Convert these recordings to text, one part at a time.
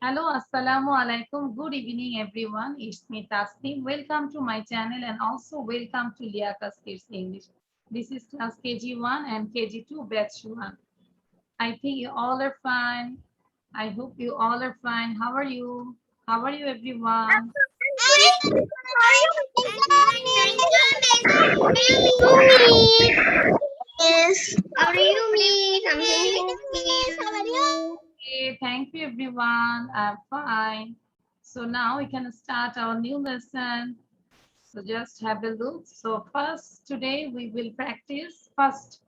Hello, Assalamu alaikum. Good evening, everyone. It's me, Tasneem. Welcome to my channel and also welcome to Liakas Kids English. This is class KG1 and KG2 batch 1. I think you all are fine. I hope you all are fine. How are you? How are you, everyone? How are you, Miss? I'm thank you. Okay, thank you, everyone. I'm fine. So now we can start our new lesson. So just have a look. So first, today we will practice first.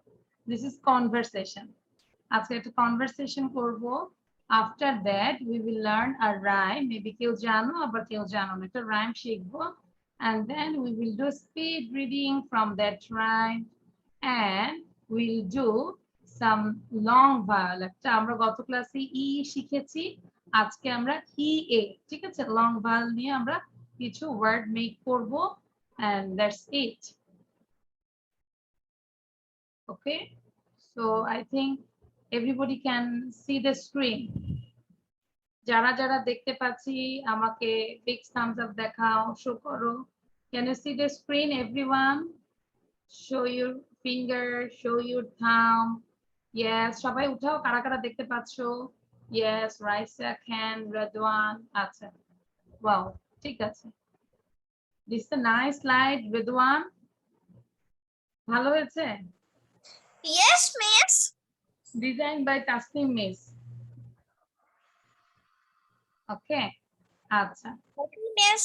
This is conversation. আজকে একটা conversation করব. After that, we will learn a rhyme. Maybe কেউ জানো আবার কেউ জানো না। একটা rhyme শিখবো. And then we will do speed reading from that rhyme. And we'll do some long vowel. একটা আমরা গত ক্লাসে ই শিখেছি। আজকে আমরা ই এ। ঠিক আছে? Long vowel নিয়ে আমরা কিছু word make করব. And that's it. Okay? So I think everybody can see the screen. যারা যারা দেখতে পাচ্ছি আমাকে big thumbs up দেখাও, show করো. Can you see the screen, everyone? Show your finger, show your thumb. Yes, সবাই উঠাও কারা কারা দেখতে পাচ্ছো? Yes, Raisa, Khan, Radwan. আচ্ছা, wow, ঠিক আছে. This is a nice slide, Radwan. ভালো হয়েছে? Yes, Miss. Designed by Tasneem Miss. ওকে, আচ্ছা, Okay, Miss.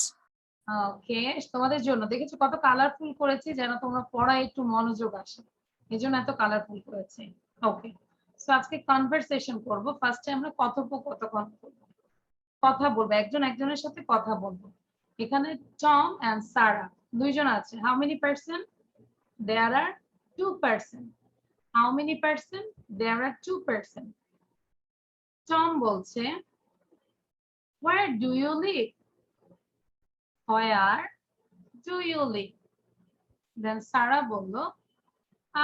ওকে, তোমাদের জন্য দেখেছো কত কালারফুল করেছি যেন তোমরা পড়ায় একটু মনোযোগ আসে, এই জন্য এত কালারফুল করেছি। ওকে, সো আজকে কনভারসেশন করব। ফার্স্টে আমরা কথোপকথন করব, কথা বলবো, একজন একজনের সাথে কথা বলবো। এখানে টম এন্ড সারা দুইজন আছে। How many person? There are 2 person. How many person? There are 2 person. Tom বলছে, where do you live? Where do you live? Then Sarah বলল,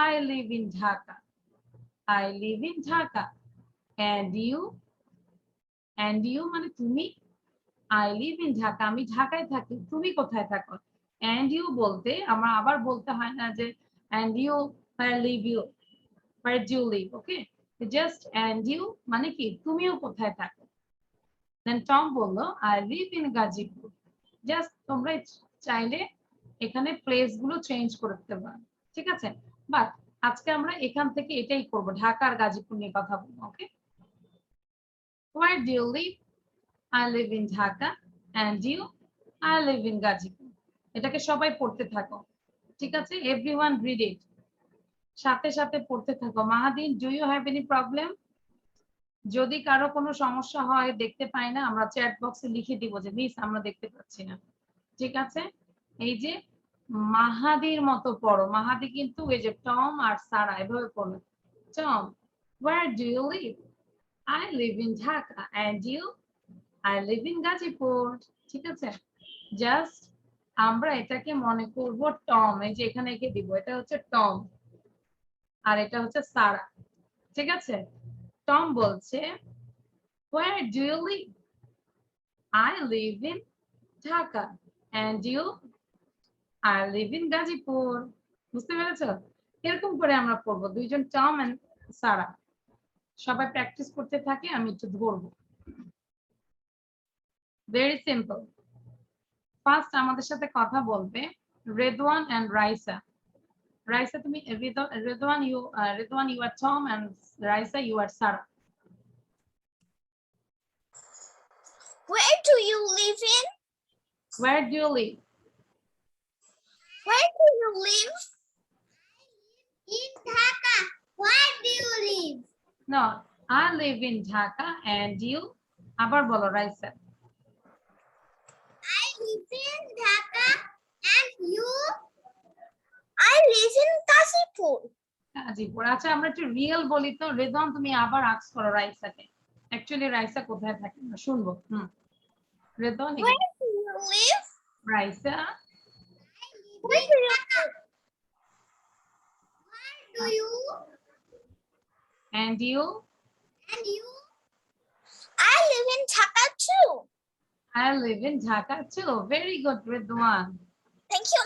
I live in Dhaka. I live in Dhaka. And you? And you মানে তুমি? I live in Dhaka. আমি ঢাকায় থাকি। তুমি কোথায় থাকো? And you বলতে আমরা আবার বলতে হয় না যে and you, where live you? Where do you live? Okay? Just and you মানে কি? তুমিও কোথায় থাকো? Then Tom বলল, I live in Gazipur. Just তোমরা চাইলে এখানে প্লেস গুলো চেঞ্জ করতে পারো। ঠিক আছে? বাট আজকে আমরা এখান থেকে এটাই করব, ঢাকা আর গাজীপুর নিয়ে কথা বলবো। ওকে, where do you live? I live in Dhaka. And you? I live in Gazipur. এটাকে সবাই পড়তে থাকো। ঠিক আছে? Everyone read it. সাথে সাথে পড়তে থাকো। মাহাদিন, do you have any problem? যদি কারো কোনো সমস্যা হয়, দেখতে পাই না, আমরা চ্যাট বক্সে লিখে দিব যে মিস আমরা দেখতে পাচ্ছি না। ঠিক আছে? এই যে মাহাদির মতো পড়ো। মাহাদি কিন্তু এই যে টম আর সারা এভাবে পড়ো। Tom, where do you live? I live in Dhaka. And you? I live in Gazipur. ঠিক আছে? জাস্ট আমরা এটাকে মনে করব টম। এই যে এখানে এঁকে দিব, এটা হচ্ছে টম আর এটা হচ্ছে সারা। ঠিক আছে? টম বলছে, where do you live? I live in Dhaka. And you? I live in Gazipur. বুঝতে পেরেছো? এরকম করে আমরা পড়বো, দুইজন টম এন্ড সারা। সবাই প্র্যাকটিস করতে থাকে, আমি একটু ধরবো। Very simple. ফার্স্ট আমাদের সাথে কথা বলবে রেদওয়ান এন্ড রাইসা। রাইসা তুমি Redwan you are Tom and Raisa you are Sara. Where do you live in? Where do you live? Where do you live? In Dhaka. Where do you live? No, I live in Dhaka and you? আবার বলো Raisa. I live in Dhaka and you? I live in Kasipur. Gazipur. আচ্ছা আমরা একটু real বলি তো। রেদওয়ান তুমি আবার ask করো রাইসাকে, অ্যাকচুয়ালি রাইসা কোথায় থাকে না শুনবো। Redwan, Where do you live? Raisa, Where do you live? Where do you? and you? And you? I live in Dhaka I live in Dhaka too. Very good, Ridwan. Thank you.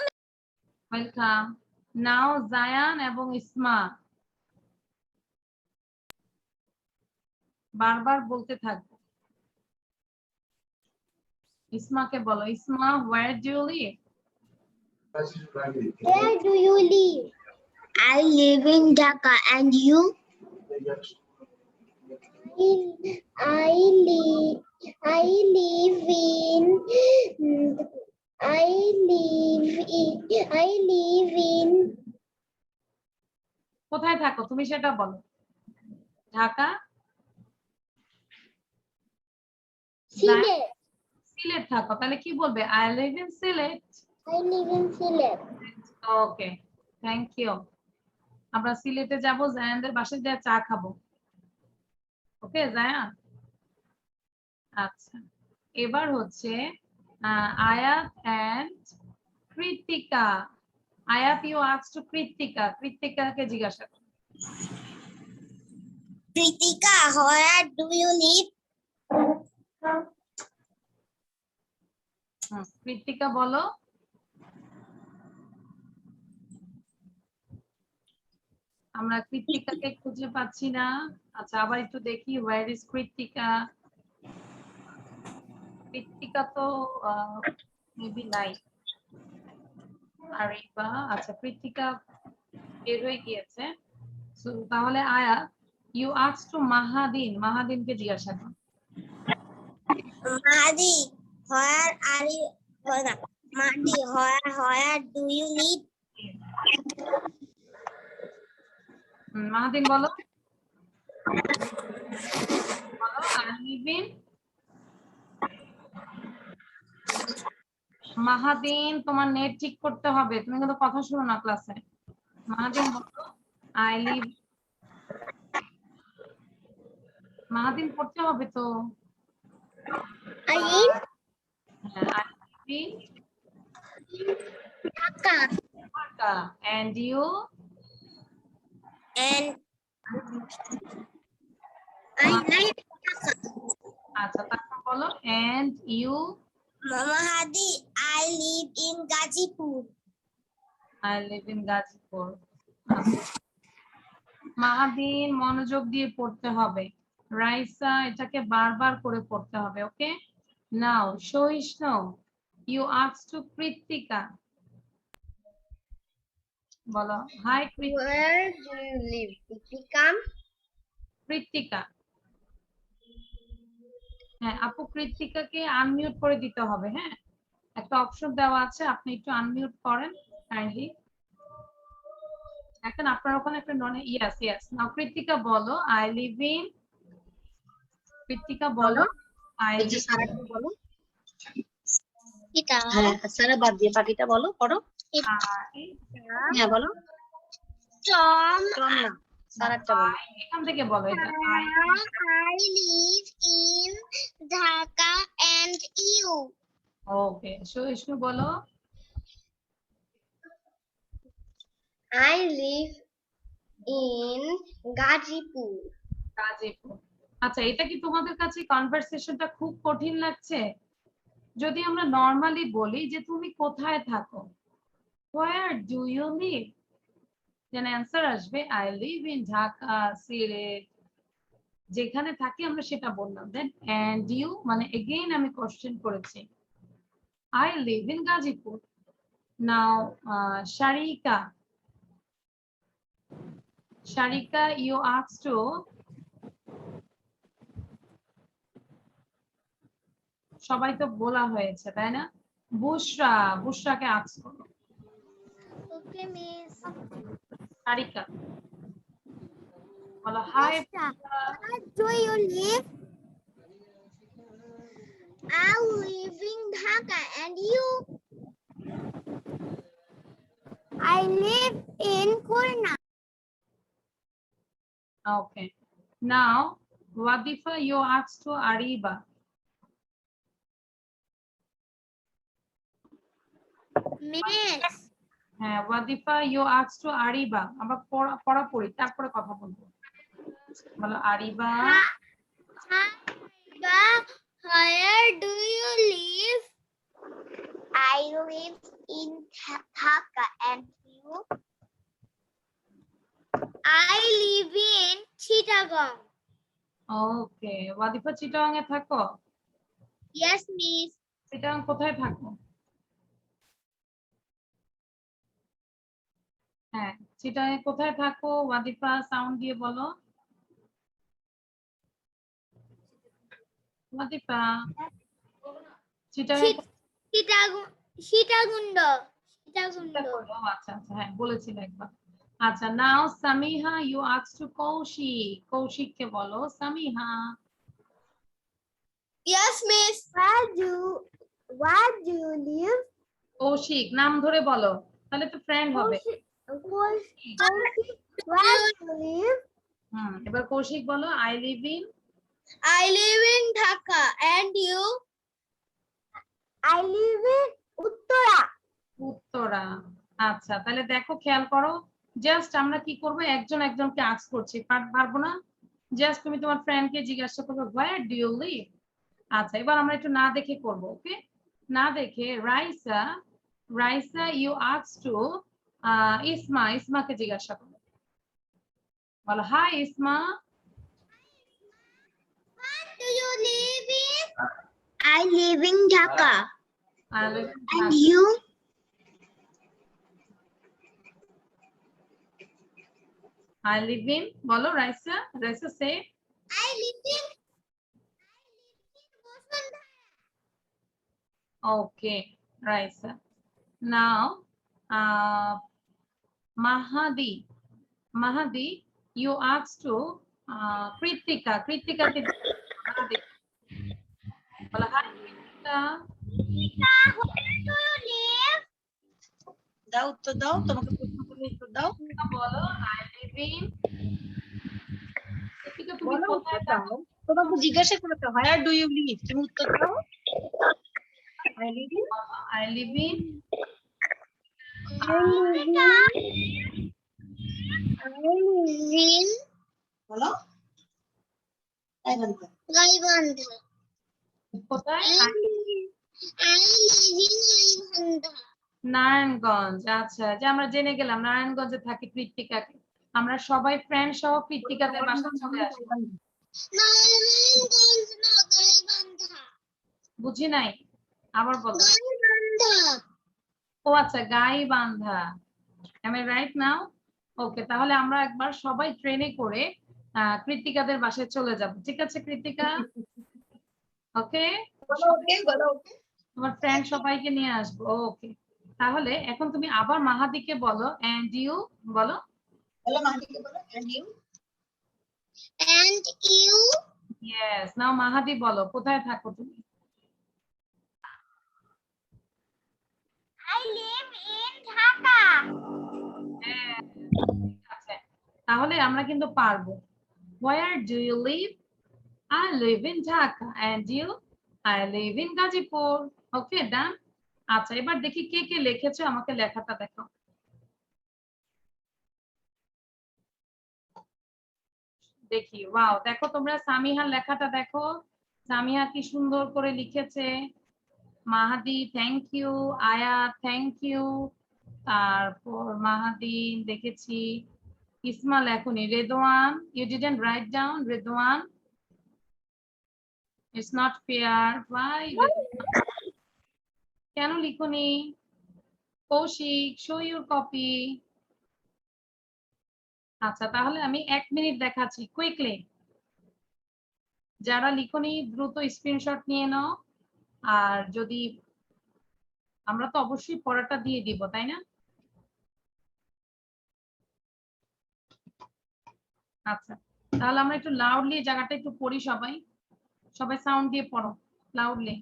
Welcome. Now Zayan এবং ইসমা বারবার বলতে থাকবো। ইসমাকে বলো, ইসমা, where do you live? Where do you live? I live in Dhaka, and you? I live. I live in. I live in. I live in. কোথায় থাকো তুমি সেটা বলো। ঢাকা, Silet. সিলেট থাকো, তাহলে কি বলবে? I live in Sylhet. I live in Silet. Okay, thank you. আমরা সিলেটে যাব, জায়ানদের বাসায় যা চা খাবো। ওকে জায়ান, আচ্ছা। এবার হচ্ছে আয়াত এন্ড কৃতিকা। আয়াত, ইউ আস্ক টু কৃতিকা। কৃতিকাকে জিজ্ঞাসা করো। Kritika, where do you live? Krittika বলো। আমরা কৃতিকাকে খুঁজে পাচ্ছি না। আচ্ছা, আবার একটু দেখি, ওয়্যার ইজ কৃতিকা। কৃতিকা তো মেবি নাই। আরিবা, আচ্ছা কৃতিকা বের হয়ে গিয়েছে। সো তাহলে আয়া, ইউ আস্ক টু মাহাদিন। মাহাদিনকে জিজ্ঞাসা করো। Mahdi, where are you? Mahdi, where do you live? মাহাদিন বলো। বলো, I live in। মাহাদিন, তোমার নেট ঠিক করতে হবে, তুমি কিন্তু কথা শুনো না ক্লাসে। মাহাদিন বলো, I live। মাহাদিন পড়তে হবে তো। I live I live in Dhaka, Dhaka, and you? and I live Dhaka. আচ্ছা, তারপর বলো, and you? Mahdi, I live in Gazipur. I live in Gazipur. মাহাদিন মনোযোগ দিয়ে পড়তে হবে। রাইসা, এটাকে বারবার করে পড়তে হবে। ওকে, নাও সহিষ্ণু, ইউ আস্ক টু কৃতিকা। বলো, hi Kritika. Where do you live, Kritika? Kritika, হ্যাঁ আপু, কৃতিকাকে আনমিউট করে দিতে হবে। হ্যাঁ, একটা অপশন দেওয়া আছে, আপনি একটু আনমিউট করেন কাইন্ডলি। এখন আপনার ওখানে একটা নন, ইয়েস ইয়েস। নাও কৃতিকা বলো, আই লিভ ইন। কৃতিকা বলো, আই লিভ। বলো। হ্যাঁ, সারা বাদ দিয়ে বাকিটা বলো, পড়ো। হ্যাঁ বলো। Tom, টম না, সারাটা বলো। এখান থেকে বলো এটা। I live in Dhaka, and you? ওকে, সহিষ্ণু বলো। I live in Gazipur. Gazipur. আচ্ছা, এটা কি তোমাদের কাছে কনভারসেশনটা খুব কঠিন লাগছে? যদি আমরা নরমালি বলি যে তুমি কোথায় থাকো, where do you live, then answer আসবে I live in Dhaka, Sylhet. যেখানে থাকি আমরা সেটা বললাম। দেন and you মানে এগেইন আমি কোশ্চেন করেছি, I live in Gazipur. Now Sharika. Sharika, you asked to। সবাই তো বলা হয়েছে তাই না? বুশরা, বুশরাকে আস্ক করো। Okay, miss. শারিকা বলো, hi. Where do you live? I live in Dhaka, and you? I live in Khulna. Okay. Now, Wadifa, you asked to Ariba. Miss. হ্যাঁ, ওয়াদিফা, ইউ আস্কড টু আরিবা। আমরা পড়া পড়ি, তারপরে কথা বলবো। বলো, আরিবা। Ariba, Where do you live? I live in Dhaka, and you? I live in Chittagong. ওকে, ওয়াদিফা চিটাগাং এ থাকো? Yes, miss. Chittagong কোথায় থাকো? হ্যাঁ, চিটাগাং কোথায় থাকো? ওয়াদিফা সাউন্ড দিয়ে বলো। ওয়াদিফা চিটাগাং Chittagundo. আচ্ছা আচ্ছা, হ্যাঁ বলেছিল একবার। আচ্ছা, now Samiha you ask to Kaushik. কৌশিককে বলো Samiha. Yes, miss. Where do you live? Kaushik নাম ধরে বলো, তাহলে তো ফ্রেন্ড হবে। Where do you live? এবার কৌশিক বলো I live in. I live in Dhaka, and you? I live in Uttara. Uttara. আচ্ছা, তাহলে দেখো খেয়াল করো, জাস্ট আমরা কি করব, একজন একজনকে আস্ক করছি, পারবো না। জাস্ট তুমি তোমার ফ্রেন্ডকে জিজ্ঞাসা করবে হোয়ার ডু ইউ লিভ। আচ্ছা, এবার আমরা একটু না দেখে করব, ওকে? না দেখে রাইসা ইউ আস্ক টু ইসমাকে জিজ্ঞাসা করো, বলো হাই ইসমা। Where do you live in? I live in Dhaka. And you? I live in, বলো রাইসা সে। I live in Bosundhara. Okay, Raisa. Now, Mahadi, you asked to Kritika. Kritika, hi Kritika. Where do you live? দাও উত্তর দাও, তোমাকে প্রশ্ন করলে উত্তর দাও। বলো I live in। Kritika, তুমি বলো কোথায় উত্তর থাকো? দাও, তোমাকে জিজ্ঞাসা করেছে হোয়ার ডু ইউ লিভ, তুমি উত্তর দাও। I live in I live in বলো Gaibandha. কোথায়? I live in Gaibandha. Narayanganj. আচ্ছা, যে আমরা জেনে গেলাম নারায়ণগঞ্জে থাকি কৃত্তিকাকে। আমরা সবাই ফ্রেন্ড সহ কৃত্তিকাদের বাসায় চলে আসবো। নারায়ণগঞ্জ না, গাইবান্ধা। বুঝি নাই, আবার বলো। গাইবান্ধা। ও আচ্ছা, Gaibandha. am I right now? ওকে, তাহলে আমরা একবার সবাই ট্রেনে করে কৃত্তিকাদের বাসায় চলে যাব। ঠিক আছে কৃত্তিকা? ওকে, তোমার ফ্রেন্ড সবাইকে নিয়ে আসবো। ওকে, তাহলে এখন তুমি আবার মাহাদিকে বলো and you বলো। বলো মাহাদিকে বলো and you। And you? Yes, নাও মাহাদি বলো কোথায় থাকো তুমি? I live in Dhaka. আচ্ছা, তাহলে আমরা কিন্তু পারবো। Where do you live? I live in Dhaka. And you? I live in Gazipur. Okay, done. আচ্ছা, এবার দেখি কে কে লিখেছো, আমাকে লেখাটা দেখো। দেখি, ওয়াও, দেখো তোমরা সামিহার লেখাটা দেখো। সামিহা কি সুন্দর করে লিখেছে। Mahadi thank you, Aya thank you, তারপর মাহাদি দেখেছি, ইসমা লেখনি, Redwan you didn't write down, Redwan it's not fair, why কেন লিখনি? Koushik show your copy. আচ্ছা, তাহলে আমি 1 মিনিট দেখাচ্ছি কুইকলি। যারা লিখনি দ্রুত স্ক্রিনশট নিয়ে নাও। আর যদি আমরা তো অবশ্যই পড়াটা দিয়ে দিব, তাই না? আচ্ছা, তাহলে আমরা একটু লাউডলি জায়গাটা একটু পড়ি, সবাই সাউন্ড দিয়ে পড়ো loudly.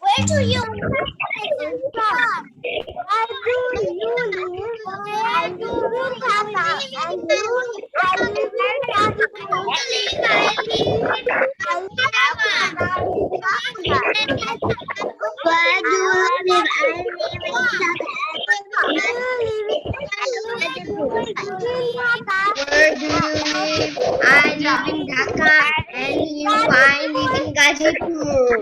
Where do you live? Where do you live? I live in Dhaka. And you? I live in Gazipur. Where do you live? I live in Dhaka. Where do you live? I live in Dhaka. And you? you? I live in Gazipur.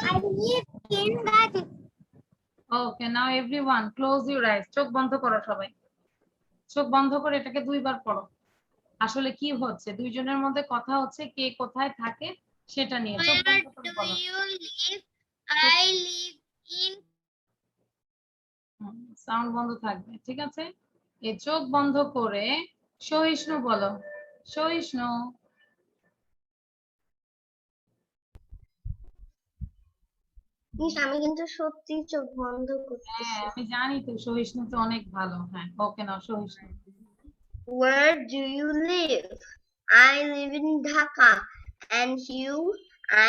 I live in Gazipur. Okay, now everyone close your eyes. চোখ বন্ধ করো সবাই, চোখ বন্ধ করে এটাকে দুইবার পড়ো। আসলে কি হচ্ছে, দুইজনের মধ্যে কথা হচ্ছে কে কোথায় থাকে সেটা নিয়ে। চোখ বন্ধ করে বলো। you live? I live in. Sound বন্ধ থাকবে, ঠিক আছে? এই চোখ বন্ধ করে সহিষ্ণু বলো। সহিষ্ণু। আমি কিন্তু সত্যি চোখ বন্ধ হ্যাঁ, করতেছি। আমি জানি তো সহিষ্ণু তো অনেক ভালো। হ্যাঁ, ওকে নাও সহিষ্ণু। Where do you live? I live in Dhaka. And you?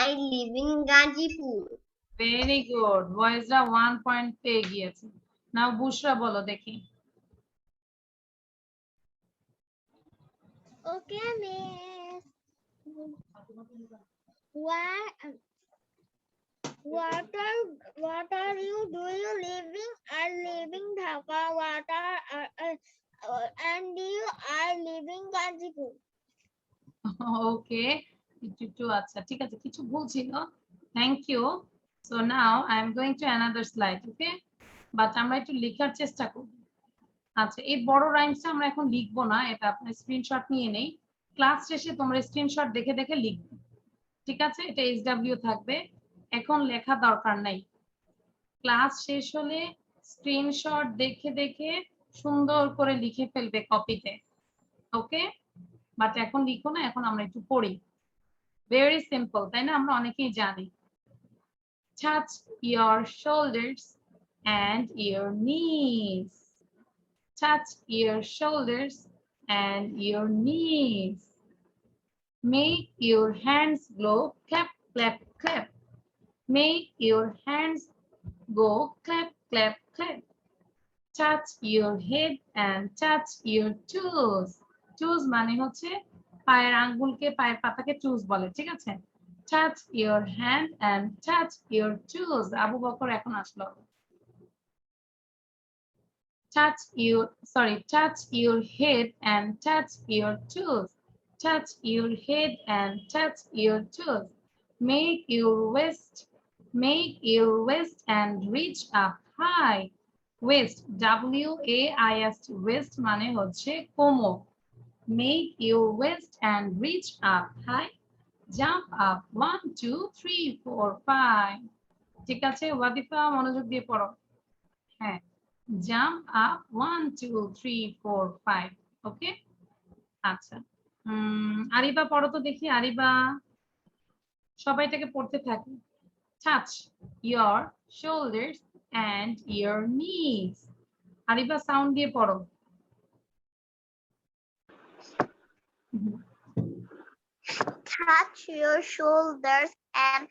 I live in Gazipur. Very good, বয়েজরা 1 পয়েন্ট পেয়ে গিয়েছে। নাও বুশরা বলো দেখি। Okay, miss. What are you? Do you living? I live in Dhaka. And you? I live in Gazipur. ওকে, একটু আচ্ছা, ঠিক আছে, কিছু ভুল ছিল। Thank you. So now I am going to another slide. Okay, but আমরা একটু লেখার চেষ্টা করব। আচ্ছা, এই বড় রাইমসটা আমরা এখন লিখবো না, এটা আপনার স্ক্রিনশট নিয়ে নেই। ক্লাস শেষে তোমরা স্ক্রিনশট দেখে দেখে লিখবে, ঠিক আছে? এটা এসডব্লিউ থাকবে, এখন লেখা দরকার নাই। ক্লাস শেষ হলে স্ক্রিনশট দেখে দেখে সুন্দর করে লিখে ফেলবে কপিতে। ওকে, বাট এখন লিখো না, এখন আমরা একটু পড়ি। ভেরি সিম্পল, তাই না? আমরা অনেকেই জানি। Touch your shoulders and your knees. Touch your shoulders and your knees. Make your hands go clap, clap, clap. Make your hands go clap, clap, clap. Touch your head and touch your toes. Toes মানে হচ্ছে পায়ের আঙ্গুলকে, পায়ের পাতাকে toes বলে, ঠিক আছে? Touch your hand and touch your toes. Abu Bakar এখন আসলো। Touch your head and touch your toes. Touch your head and touch your toes. Make your waist and reach up high. Waist, W-A-I-S, waist মানে হচ্ছে কোমর। Make your waist and reach up high. Jump up 1, 2, 3, 4, 5. ঠিক আছে, ওয়াদিফা মনোযোগ দিয়ে পড়ো। হ্যাঁ, jump up 1, 2, 3, 4, 5. ওকে, আচ্ছা। আরিবা পড়ো তো দেখি। আরিবা, সবাই এটাকে পড়তে থাকি। Touch your shoulders and your knees. আরিবা sound দিয়ে পড়ো। Touch your shoulders and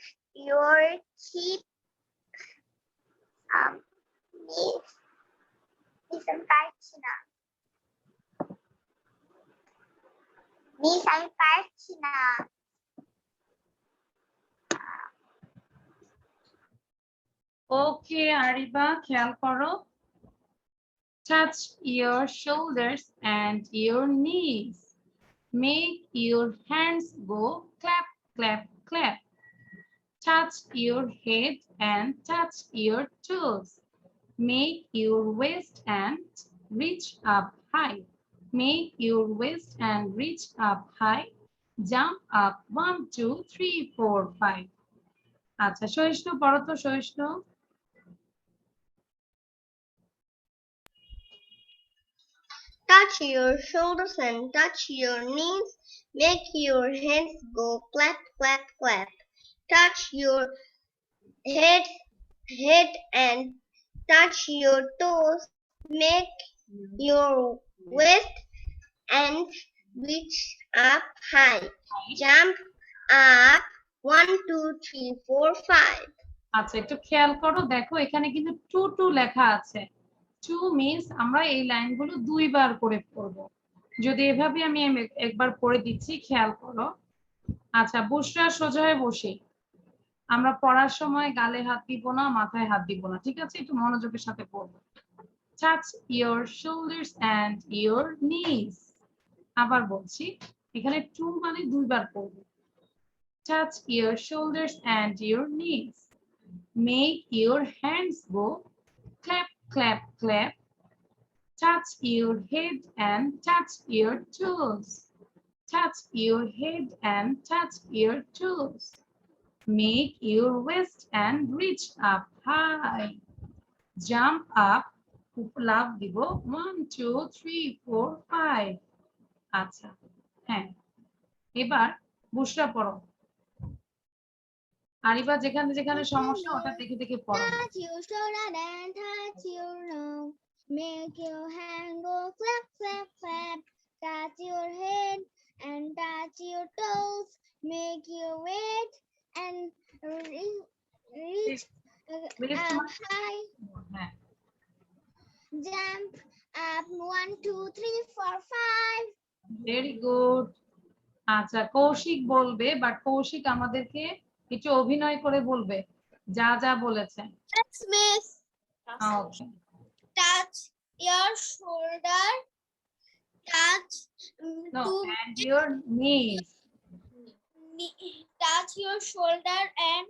your knees. আমি পারছি না। মিস আমি পারছি না। ওকে আরিবা, খেয়াল করো। Touch your shoulders and your knees. Make your hands go clap, clap, clap. Touch your head and touch your toes. Make your waist and reach up high. Make your waist and reach up high. Jump up 1, 2, 3, 4, 5. আচ্ছা, সহিষ্ণু পড়ো তো। সহিষ্ণু, Touch your shoulders and touch your knees. Make your hands go clap, clap, clap. Touch your head and touch your toes. Make your waist and reach up high. Jump up 1, 2, 3, 4, 5. আচ্ছা একটু খেয়াল করো, দেখো এখানে কিন্তু টু টু লেখা আছে। To means আমরা এই লাইনগুলো দুইবার করে পড়ব। যদি এভাবে আমি একবার পড়ে দিচ্ছি, খেয়াল করো। আচ্ছা, বুশরা সোজা হয়ে বসে। আমরা পড়ার সময় গালে হাত দিব না, মাথায় হাত দিব না, ঠিক আছে? একটু মনোযোগের সাথে পড়বো। Touch your shoulders and your knees. আবার বলছি, এখানে টু মানে দুইবার পড়বে। Touch your shoulders and your knees. Make your hands go clap, clap, clap. Touch your head and touch your toes. Touch your head and touch your toes. Make your waist and reach up high. Jump up. লাফ দিব 1 2 3 4 5। আচ্ছা, হ্যাঁ, এবার বুশরা পড়ো। আরিবা যেখানে যেখানে সমস্যা ওটা দেখে দেখে পড়ো। Touch your shoulder and touch your nose. Make your hand go clap, clap, clap. Touch your head and touch your toes. Make your weight and reach Minute up high. হ্যাঁ, Jump up 1 2 3 4 5. Very good. আচ্ছা, কৌশিক বলবে, but Kaushik আমাদেরকে একটু অভিনয় করে বলবে যা যা বলেছে। Let's miss. Okay, Touch your shoulder. Touch no to and your knees. touch your shoulder and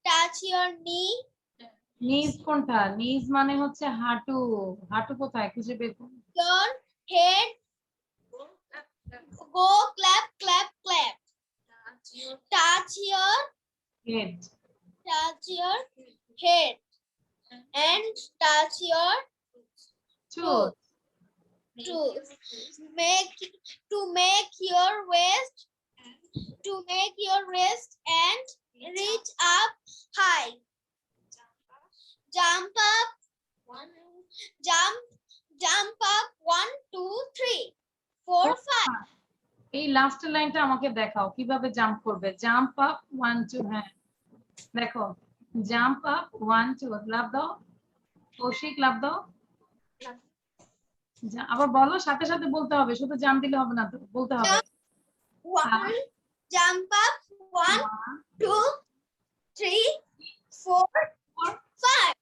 touch your knee. নিজ কোনটা? নিজ মানে হচ্ছে হাঁটু। হাঁটু কোথায় খুঁজে বের করুন। Your head go clap, clap, clap. Touch your head, head and touch your choose, toes. Make your waist and reach up high. Jump up 1 2 3 4 5. এই লাস্ট লাইনটা আমাকে দেখাও কিভাবে জাম্প করবে। জাম্প আপ 1 2, হ্যাঁ দেখো, জাম্প আপ 1 2, লাফ দাও কৌশিক, লাফ দাও। আবার বলো, সাথে সাথে বলতে হবে, শুধু জাম্প দিলে হবে না, তো বলতে হবে। Jump up 1 2 3 4 5.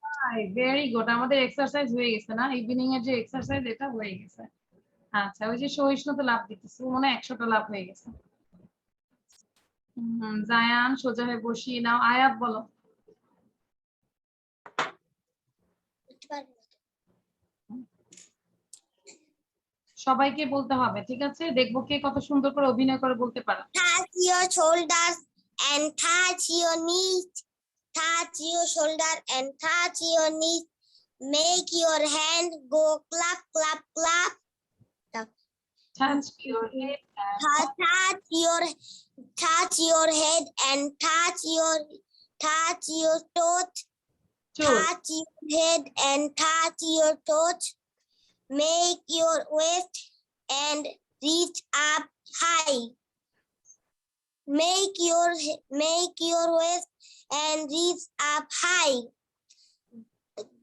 ভেরি গুড, আমাদের এক্সারসাইজ হয়ে গেছে না, ইভিনিং এর যে এক্সারসাইজ এটা হয়ে গেছে। আচ্ছা, ওই যে সহিষ্ণু তো লাভ দিতেছে, মনে হয় 100টা লাভ হয়ে গেছে। জায়ান সোজা হয়ে বসিয়ে নাও। আয়াত বলো। সবাইকে বলতে হবে, ঠিক আছে? দেখবো কে কত সুন্দর করে অভিনয় করে বলতে পারে। Touch your shoulders and touch your knees. Touch your shoulder and touch your knees. Make your hand go clap, clap, clap. Touch your head and Touch your head and touch your toes. toes. Touch your head and touch your toes. Make your waist and reach up high. Make your waist and reach up high.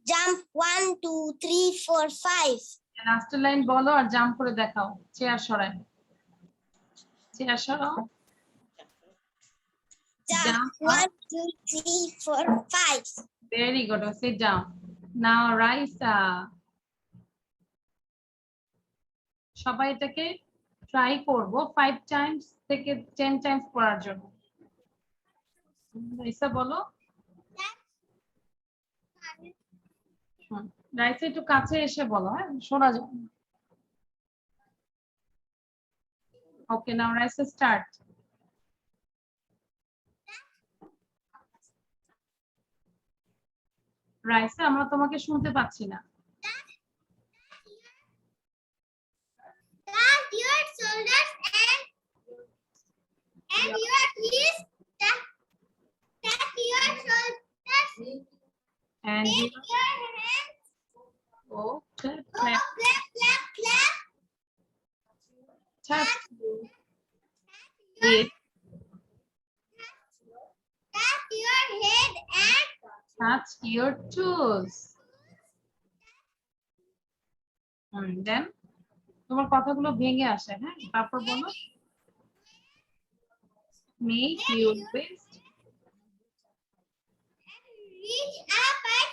Jump 1 2 3 4 5. Last line বলো আর jump করে দেখাও। Chair সরাই, chair সরাও। Jump 1 2 3 4 5. Very good. Sit down. Now Raisa. সবাই এটাকে try করব 5 Times থেকে 10 Times পড়ার জন্য। রাইসা বলো। রাইসা একটু কাছে এসে বলো, হ্যাঁ শোনা যায়। ওকে, নাও রাইসা স্টার্ট। রাইসা, আমরা তোমাকে শুনতে পাচ্ছি না। Touch your shoulders and your knees. Touch your shoulders. And Make your hands oh, clap, go clap, clap, clap, clap. touch Your, it, touch your head and touch your toes. Then তোমার কথাগুলো ভেঙে আসে, হ্যাঁ তারপর বলো। Make your waist reach up and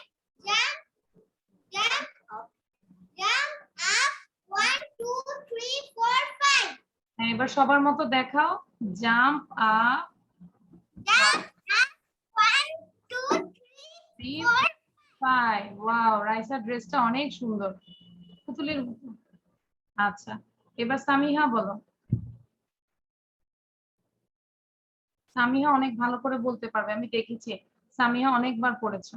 jump up 1 2 3 4 5. হ্যাঁ, এবার সবার মতো দেখাও, jump up, Jump up. 1, 2, 3, 4. 5। Wow, রাইসার ড্রেসটা অনেক সুন্দর, পুতুলের মতো। আচ্ছা, এবার সামিহা বলো। সামিহা অনেক ভালো করে বলতে পারবে, আমি দেখেছি সামিহা অনেকবার পড়েছো।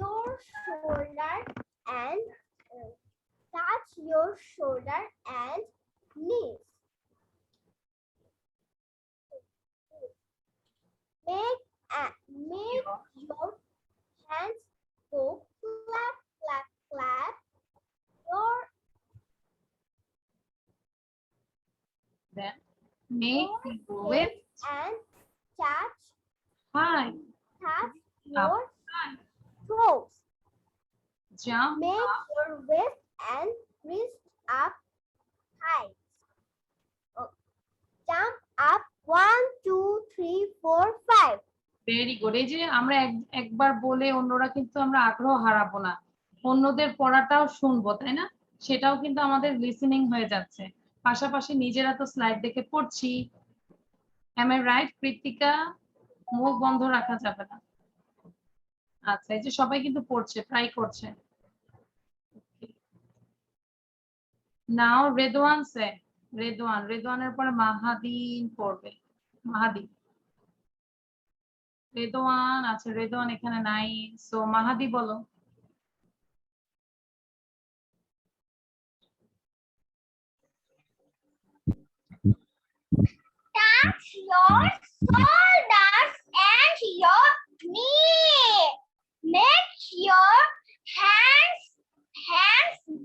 Your shoulder and touch your shoulder and knees. Make your hands go clap, clap, clap. Your Then make your with hips and touch high, your toes. jump Make up, your waist and wrist up high. Oh, jump up 1, 2, 3, 4, 5. Very good. এই যে আমরা একবার বলে অন্যরা কিন্তু আমরা আগ্রহ হারাবো না, অন্যদের পড়াটাও শুনবো, তাই না? সেটাও কিন্তু আমাদের লিসেনিং হয়ে যাচ্ছে, পাশাপাশি নিজেরা তো স্লাইড দেখে পড়ছি। Am I right Kritika? মুখ বন্ধ রাখা যাবে না। আচ্ছা, এই যে সবাই কিন্তু পড়ছে, ট্রাই করছে। নাও রেদওয়ান সে, রেদওয়ানের পরে মাহাদিন পড়বে। মাহাদি, রেদওয়ান, আচ্ছা রেদওয়ান এখানে নাই, সো মাহাদি বলো। Touch your shoulders and your knee. Make your hands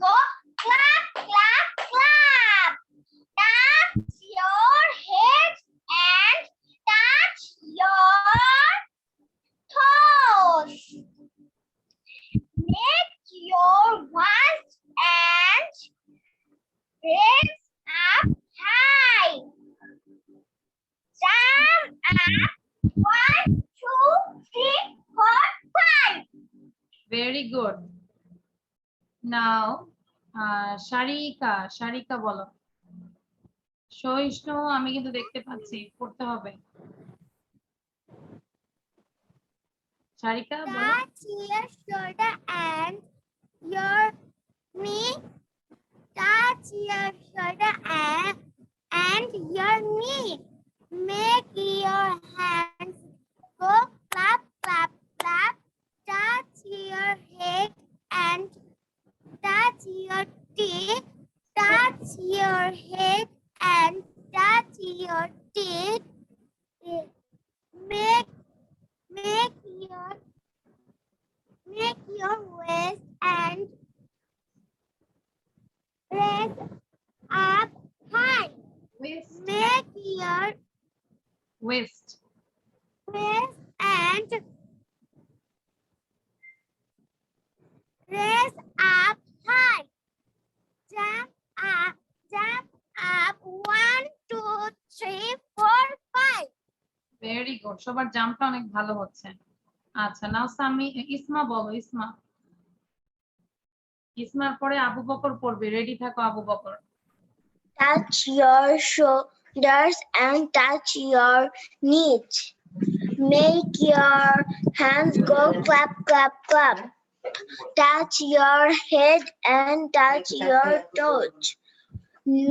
go clap, clap, clap. Touch your head and touch your toes. Make your waist and raise up high. Jump up 1, 2, 3, 4, 5. Very good. Now Sharika বলো। সহিষ্ণু, আমি কিন্তু দেখতে পাচ্ছি, পড়তে হবে। শারিকা বলো। Touch your shoulder and your knee. Touch your shoulder and your knee. Make your hands go clap, clap, clap. Touch your head and touch your teeth. Touch your head and touch your teeth. Make your waist and raise up high. Make your waist, waist and raise up high. Jump up 1, 2, 3, 4, 5. Very good, সবার জাম্পটা অনেক ভালো হচ্ছে। আচ্ছা, নাও ইসমা বলো। ইসমার পরে আবু বকর পড়বে, ready থাকো Abu Bakr. Touch your shoulders and touch your knees. Make your hands go clap, clap, clap. Touch your head and touch your toes.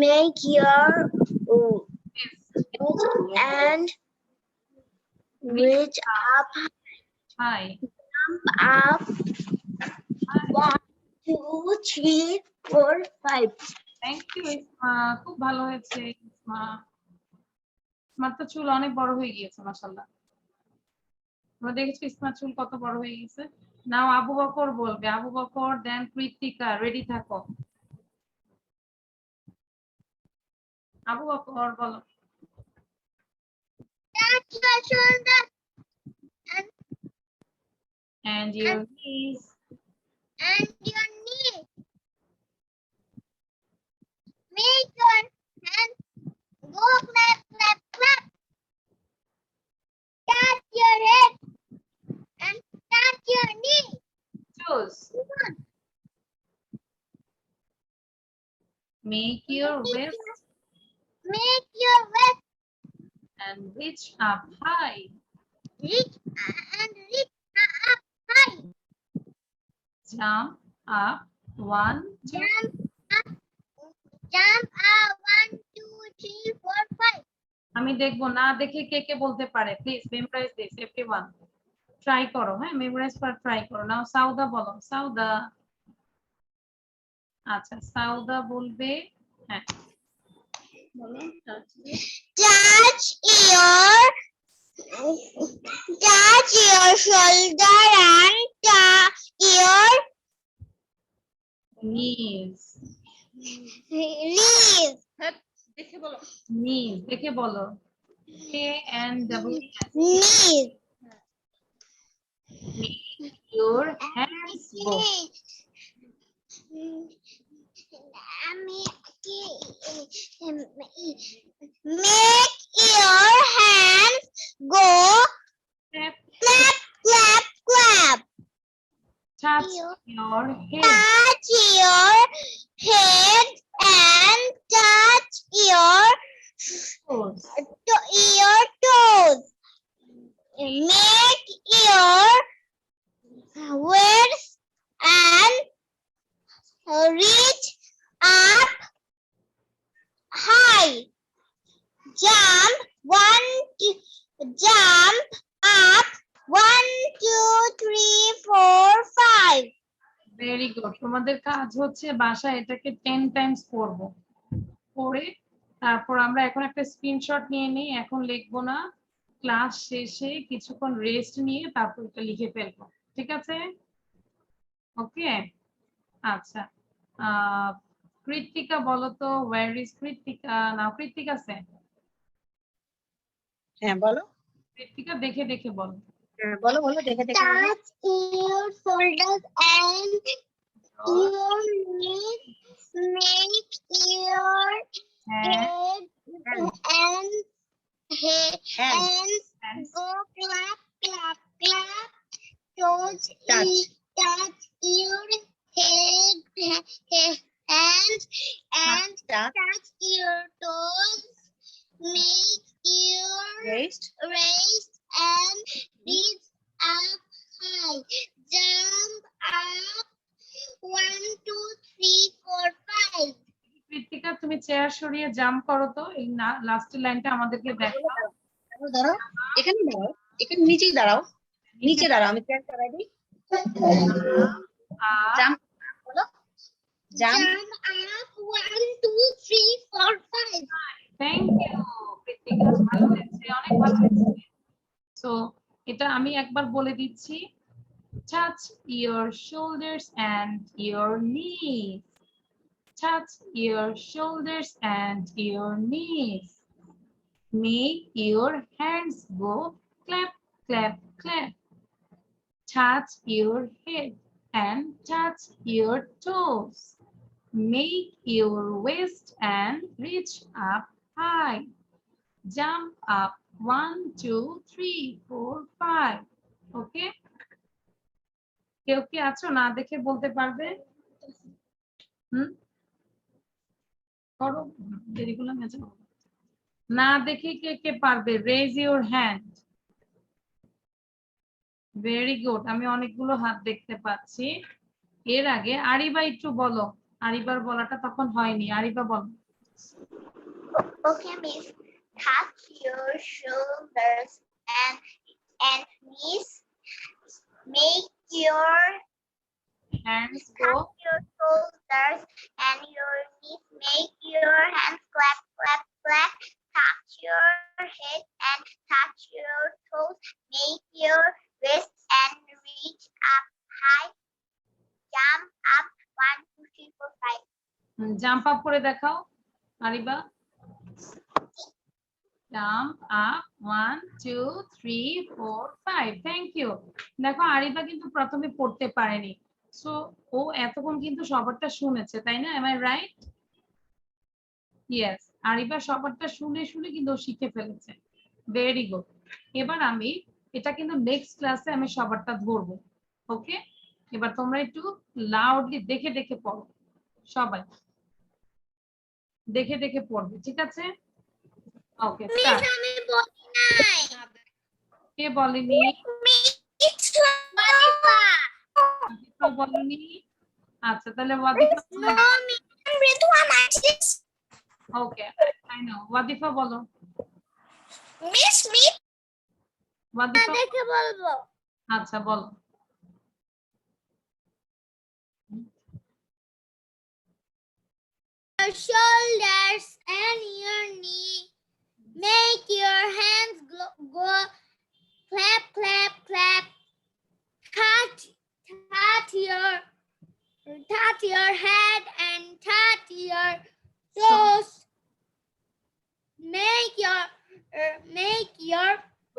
Make your and reach up high, up 1, 2, 3, 4, 5. Thank you Isma, খুব ভালো হয়েছে ইসমা। ইসমার তো চুল অনেক বড় হয়ে গিয়েছে মাশাআল্লাহ। তোমরা দেখেছো ইসমার চুল কত বড় হয়ে গেছে? নাও আবু বকর বলবে, আবু বকর দেন কৃতিকা, রেডি থাকো। আবু বকর বলো। Touch your shoulder And your knees. and your knee. Make your hands go clap, clap, clap. Touch your head and touch your knee. Choose. Make your waist Make your waist and reach up high. reach reach up high. Jump up 1, 2. Jump up 1, 2, 3, 4, 5. আমি দেখবো না দেখে কে কে বলতে পারে please memorise this everyone try করো হ্যাঁ মেমোরাইজ করা ট্রাই করো নাও সাউদা বলো সাউদা আচ্ছা সাউদা বলবে হ্যাঁ বলো Touch your shoulder and your knees knees. দেখে বলো knees দেখে বলো K N W Knees. make your hands go Make your hands go clap clap, clap, clap. touch Your- your head Touch your head and touch your toes toes. Make your words and reach up high. Jump up 1, 2, 3, 4, 5. Very good তোমাদের কাজ হচ্ছে বাসায় এটাকে 10 Times পড়বো পড়ে তারপর আমরা এখন একটা স্ক্রিনশট নিয়ে নিই এখন লিখবো না ক্লাস শেষে কিছুক্ষণ রেস্ট নিয়ে তারপর এটা লিখে ফেলবো ঠিক আছে ওকে আচ্ছা কৃত্তিকা বলো তো ওয়্যার ইজ কৃত্তিকা না কৃত্তিকা আছে হ্যাঁ বলো কৃত্তিকা দেখে দেখে বলো হ্যাঁ বলো বলো দেখে দেখে বলো। Touch your shoulders and your knees. Make your হ্যাঁ head and hands go clap, clap, clap. Touch Touch. touch your head hands and Touch. touch your toes. Make your Raised. raised and reach up high. Jump up 1, 2, 3, 4, 5. Krittika তুমি chair সরিয়ে jump করো তো এই লাস্টের লাইনটা আমাদেরকে দেখো দাঁড়াও, দাঁড়াও এখানে দাঁড়াও এখানে নিচেই দাঁড়াও নিচে দাঁড়াও আমি চেয়ার চালাই দিই জাম্প বলো jump Jump up 1, 2, 3, 4, 5. Thank you Krittika ভালো হয়েছে অনেক ভালো হয়েছে সো এটা আমি একবার বলে দিচ্ছি touch your shoulders and your knees touch your shoulders and your knees make your hands go clap clap clap touch your head and touch your toes make your waist and reach up high jump up 1, 2, 3, 4, 5 ওকে কেউ কি আছো না দেখে বলতে পারবে করো দেরি করলাম না দেখে কে কে পারবে raise your hand very good আমি অনেকগুলো হাত দেখতে পাচ্ছি এর আগে আরিবা একটু বলো আরিবার বলাটা তখন হয়নি আরিবা বলো Okay, miss. Touch your shoulders and knees. Make your hands go touch your shoulders and your knees. Make your hands clap, clap, clap. Touch your head and touch your toes. Make your waist and reach up high. Jump up 1, 2, 3, 4, 5. Jump up করে দেখাও আরিবা jump up 1, 2, 3, 4, 5 thank you দেখো আরিবা কিন্তু প্রথমে পড়তে পারেনি so ও এতক্ষণ কিন্তু সবারটা শুনেছে তাই না এম আই রাইট ইয়েস আরিবা সবারটা শুনে শুনে কিন্তু ও শিখে ফেলেছে ভেরি গুড এবার আমি এটা কিন্তু নেক্সট ক্লাসে আমি সবারটা ধরবো ওকে এবার তোমরা একটু লাউডলি দেখে দেখে পড়ো সবাই দেখে দেখে পড়বে, ঠিক আছে? ওকে, মিস আমি বলি নাই। কে বলেনি? মিস ওয়াদিফা। ওয়াদিফা বলেনি? আচ্ছা, তাহলে ওয়াদিফা নো মিস রিদওয়ান আইসিস। Okay, I know. ওয়াদিফা বলো। মিস মিস ওয়াদিফা দেখে বলবো। আচ্ছা বলো। Your shoulders and your knee. Make your hands go clap, clap, clap. Touch your head and touch your toes. Make your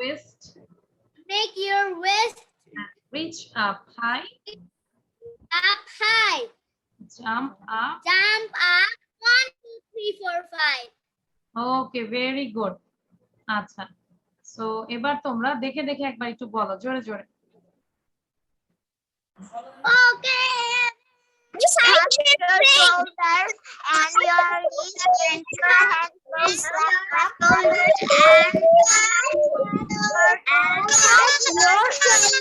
waist waist reach up high, up high. Jump up. Jump up 1, 2, 3, 4, 5. Okay, very good. আচ্ছা, so এবার তোমরা দেখে দেখে একবার একটু বলো জোরে জোরে। Okay. Touch your shoulders and your knees and your hands shoulders and touch your shoulders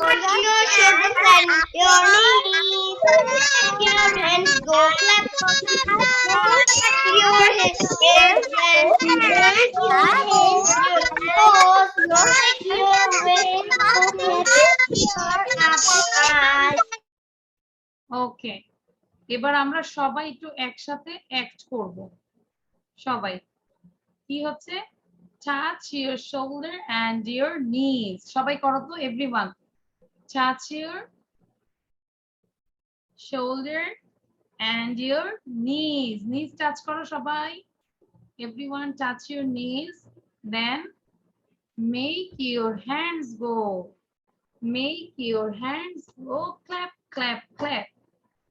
and your knees. Make your hands go clap, touch your hands and your toes. Make your waist go clap, your upper. ওকে, এবার আমরা সবাই একটু একসাথে act করব। সবাই কি হচ্ছে? Touch your shoulder and your knees. সবাই করো তো, everyone. Touch your shoulder and your knees. Knees টাচ করো সবাই। Everyone touch your knees. Then make your hands go. Make your hands go clap clap clap.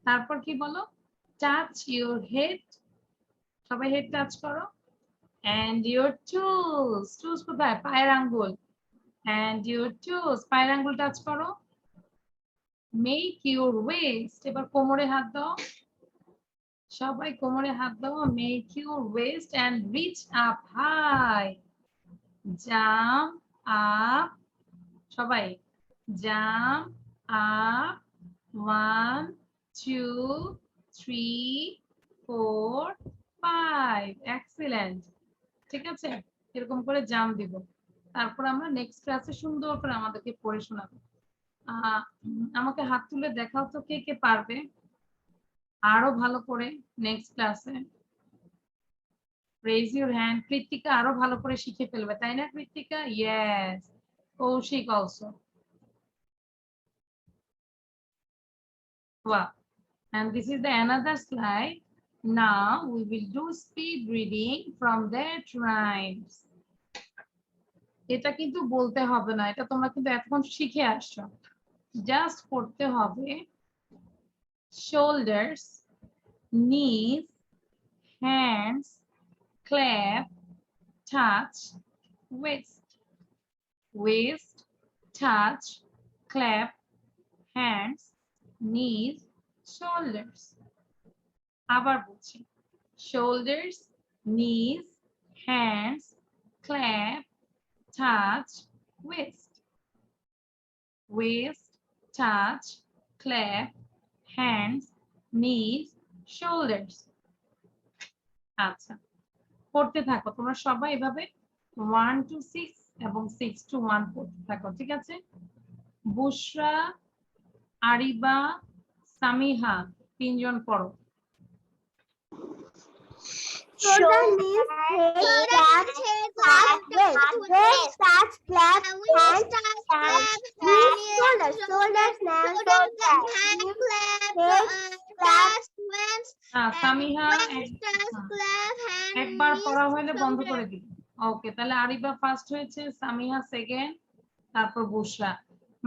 তারপর কি বলো? Touch your head. সবাই হেড টাচ করো। and your toes. toes কোথায়? পায়ের আঙ্গুল। and your toes, পায়ের আঙ্গুল টাচ করো। make your waist, এবার কোমরে হাত দাও। সবাই কোমরে হাত দাও। make your waist and reach up high. jump up, সবাই jump up 1, 2, 3, 4, 5. excellent. ঠিক আছে, এরকম করে জাম্প দিব। তারপর আমরা নেক্সট ক্লাসে সুন্দর করে আমাদেরকে পড়ে শোনাবো। আমাকে হাত তুলে দেখাও তো কে কে পারবে আরো ভালো করে নেক্সট ক্লাসে। Raise your hand. কৃত্তিকা আরো ভালো করে শিখে ফেলবে, তাই না Krittika? Yes. Koushik also. Wow. And this is the another slide. Now we will do speed reading from their rhymes. এটা কিন্তু বলতে হবে না, এটা তোমরা কিন্তু এখন শিখে আসছো। জাস্ট পড়তে হবে shoulders, knees, hands, clap, touch, waist. waist, touch, clap, hands, knees, shoulders. আবার বলছি, shoulders, knees, hands, clap, touch, waist. waist, touch, clap, hands, knees, shoulders. আচ্ছা, পড়তে থাকো তোমরা সবাই এভাবে 1 to 6 এবং 6 to 1 পড়তে থাকো, ঠিক আছে? বুশরা, আরিবা, সামিহা তিনজন পড়ো। Shoulder, knees, head, touch, waist, touch, clap, hands, knees, shoulders, shoulders, hands, clap, Samiha একবার পড়া হলে বন্ধ করে দিই। ওকে, তাহলে আরিবা ফার্স্ট হয়েছে, সামিহা সেকেন্ড, তারপর বুশরা।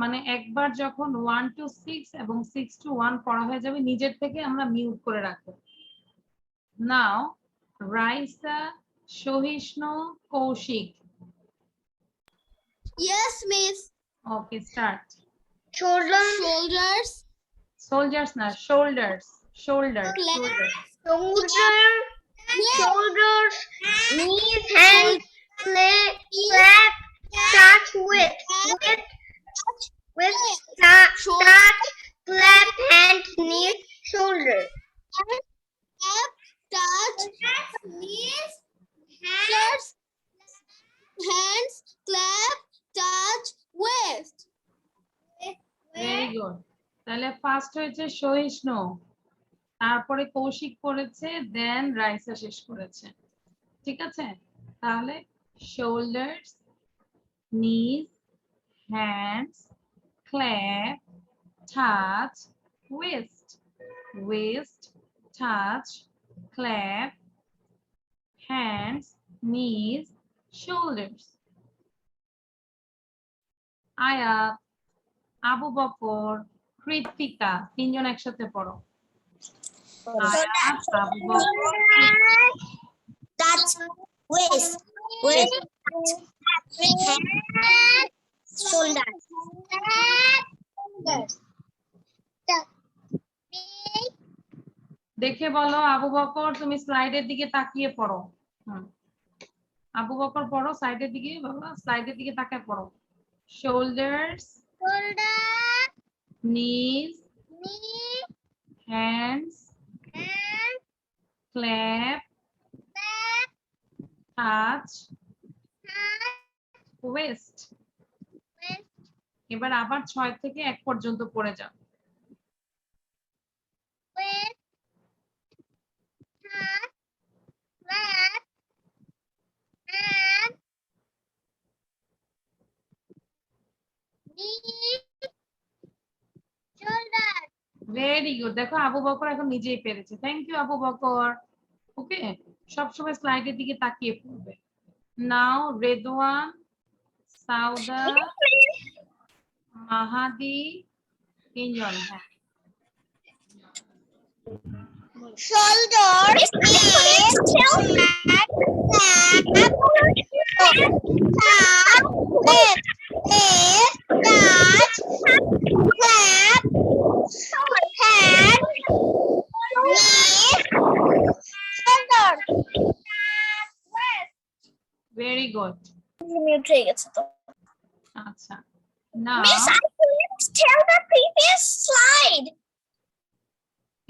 মানে একবার যখন 1 to 6 এবং 6 to 1 পড়া হয়ে যাবে নিজের থেকে আমরা মিউট করে রাখবো। নাও রাইসা, সহিষ্ণু, কৌশিক। Yes, miss. ওকে, স্টার্ট। Shoulders, সোলজার্স না, shoulders. Shoulder, shoulder, knees, hands, clap, touch with, touch, clap, hands, knees, shoulder. Clap, touch, knees, hands, clap, touch, waist. Very good. তাহলে ফার্স্ট হয়েছে সহিষ্ণু, তারপরে কৌশিক করেছে, দেন রাইসা শেষ করেছে। ঠিক আছে, তাহলে shoulders, knees, hands, clap, touch, waist, waist, touch, clap, hands, knees, shoulders. আয়াত, আবু বকর, কৃতিকা, তিনজন একসাথে পড়ো। আয়াত, Abu Bakr, Touch, waist, shoulders. দেখে বলো আবু বকর, তুমি স্লাইডের দিকে তাকিয়ে পড়ো। আবু বকর পড়ো, সাইডের দিকে, বাবা স্লাইডের দিকে তাকিয়ে পড়ো। Shoulders, knees, hands, clap, touch, waist. এবার আবার 6 থেকে 1 পর্যন্ত পড়ে যাও। Very good. দেখো আবু বকর এখন নিজেই পেরেছে। Thank you Abu Bakar. Okay, সবসময় স্লাইডের দিকে তাকিয়ে পড়বে। নাও রেদওয়ান, সাউদা, মাহাদি, তিনজন। হ্যাঁ, Shoulders, knees, clap, waist, touch, clap, hands, knees, shoulders. Very good. Mute হয়ে গেছে তো। আচ্ছা, নাও Miss, I couldn't tell the previous slide.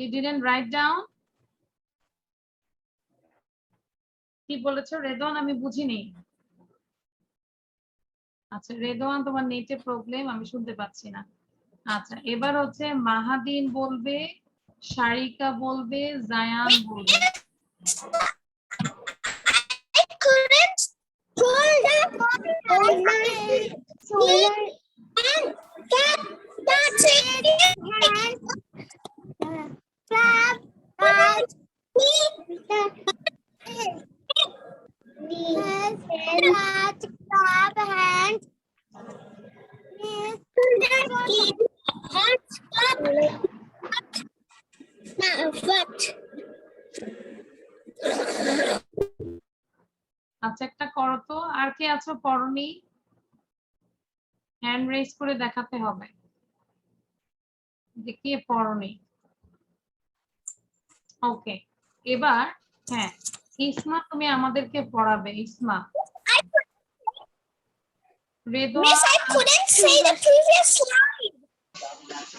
you didn't write down? কি বলেছো রেদওয়ান? আমি বুঝিনি। আচ্ছা রেদওয়ান, তোমার নেটে প্রবলেম, আমি শুনতে পাচ্ছি না। আচ্ছা, এবার হচ্ছে মাহাদিন বলবে, সারিকা বলবে, জায়ান বলবে। I couldn't hold up and that's it. Clap, touch, knees, clap, hands, foot. আচ্ছা একটা করো তো, আর কে আছো পড়নি? হ্যান্ড রেজ করে দেখাতে হবে যে কে পড়নি। ওকে, এবার হ্যাঁ ইসমা তুমি আমাদেরকে পড়াবে। ইসমা, Redwan. Miss, I couldn't say the previous slide.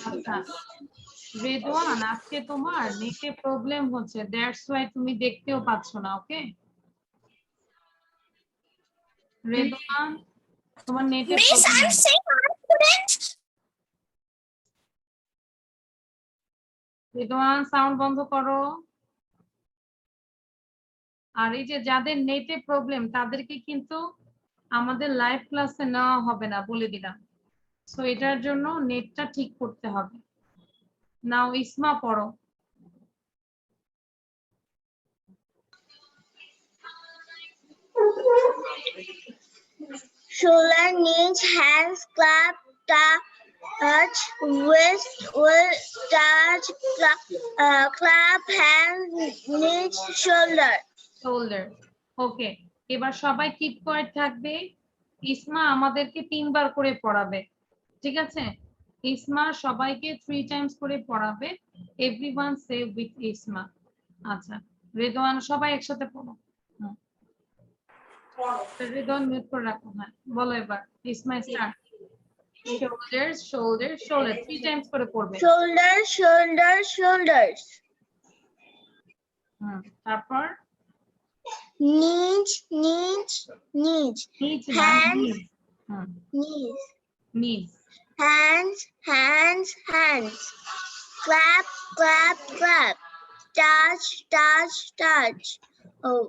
আচ্ছা রেদওয়ান, আজকে তোমার নেটে প্রবলেম হচ্ছে, দ্যাটস ওয়াই তুমি দেখতেও পাচ্ছ না। ওকে রেদওয়ান, তোমার নেটে Miss, I'm saying I couldn't. Redwan sound বন্ধ করো। আর এই যে যাদের নেটে প্রবলেম তাদেরকে কিন্তু আমাদের লাইভ ক্লাসে নেওয়া হবে না, বলে দিলাম। সো এটার জন্য নেটটা ঠিক করতে হবে। নাও ইসমা পড়ো। Shoulder, knees, hands, clap, touch, waist, touch, clap, hands, knees, shoulder. Shoulder. Okay, এবার সবাই কিপ কোয়াইট থাকবে। ইসমা আমাদেরকে 3 বার করে পড়াবে। ঠিক আছে, ইসমা সবাইকে 3 টাইমস করে পড়াবে। এভরিওয়ান সে উইথ ইসমা। আচ্ছা রেদওয়ান, সবাই একসাথে পড়ো। রিদওয়ান মিউট করে রাখো। হ্যাঁ বলো এবার। ইসমাই start. shoulders shoulders shoulder 3 times করে পড়বে। Shoulders, shoulders, shoulders. তারপর Knees, knees, knees. নিচ না Hands, knees। knees. knees Hands, hands, hands. Clap, clap, clap. Touch, touch, touch. Oh,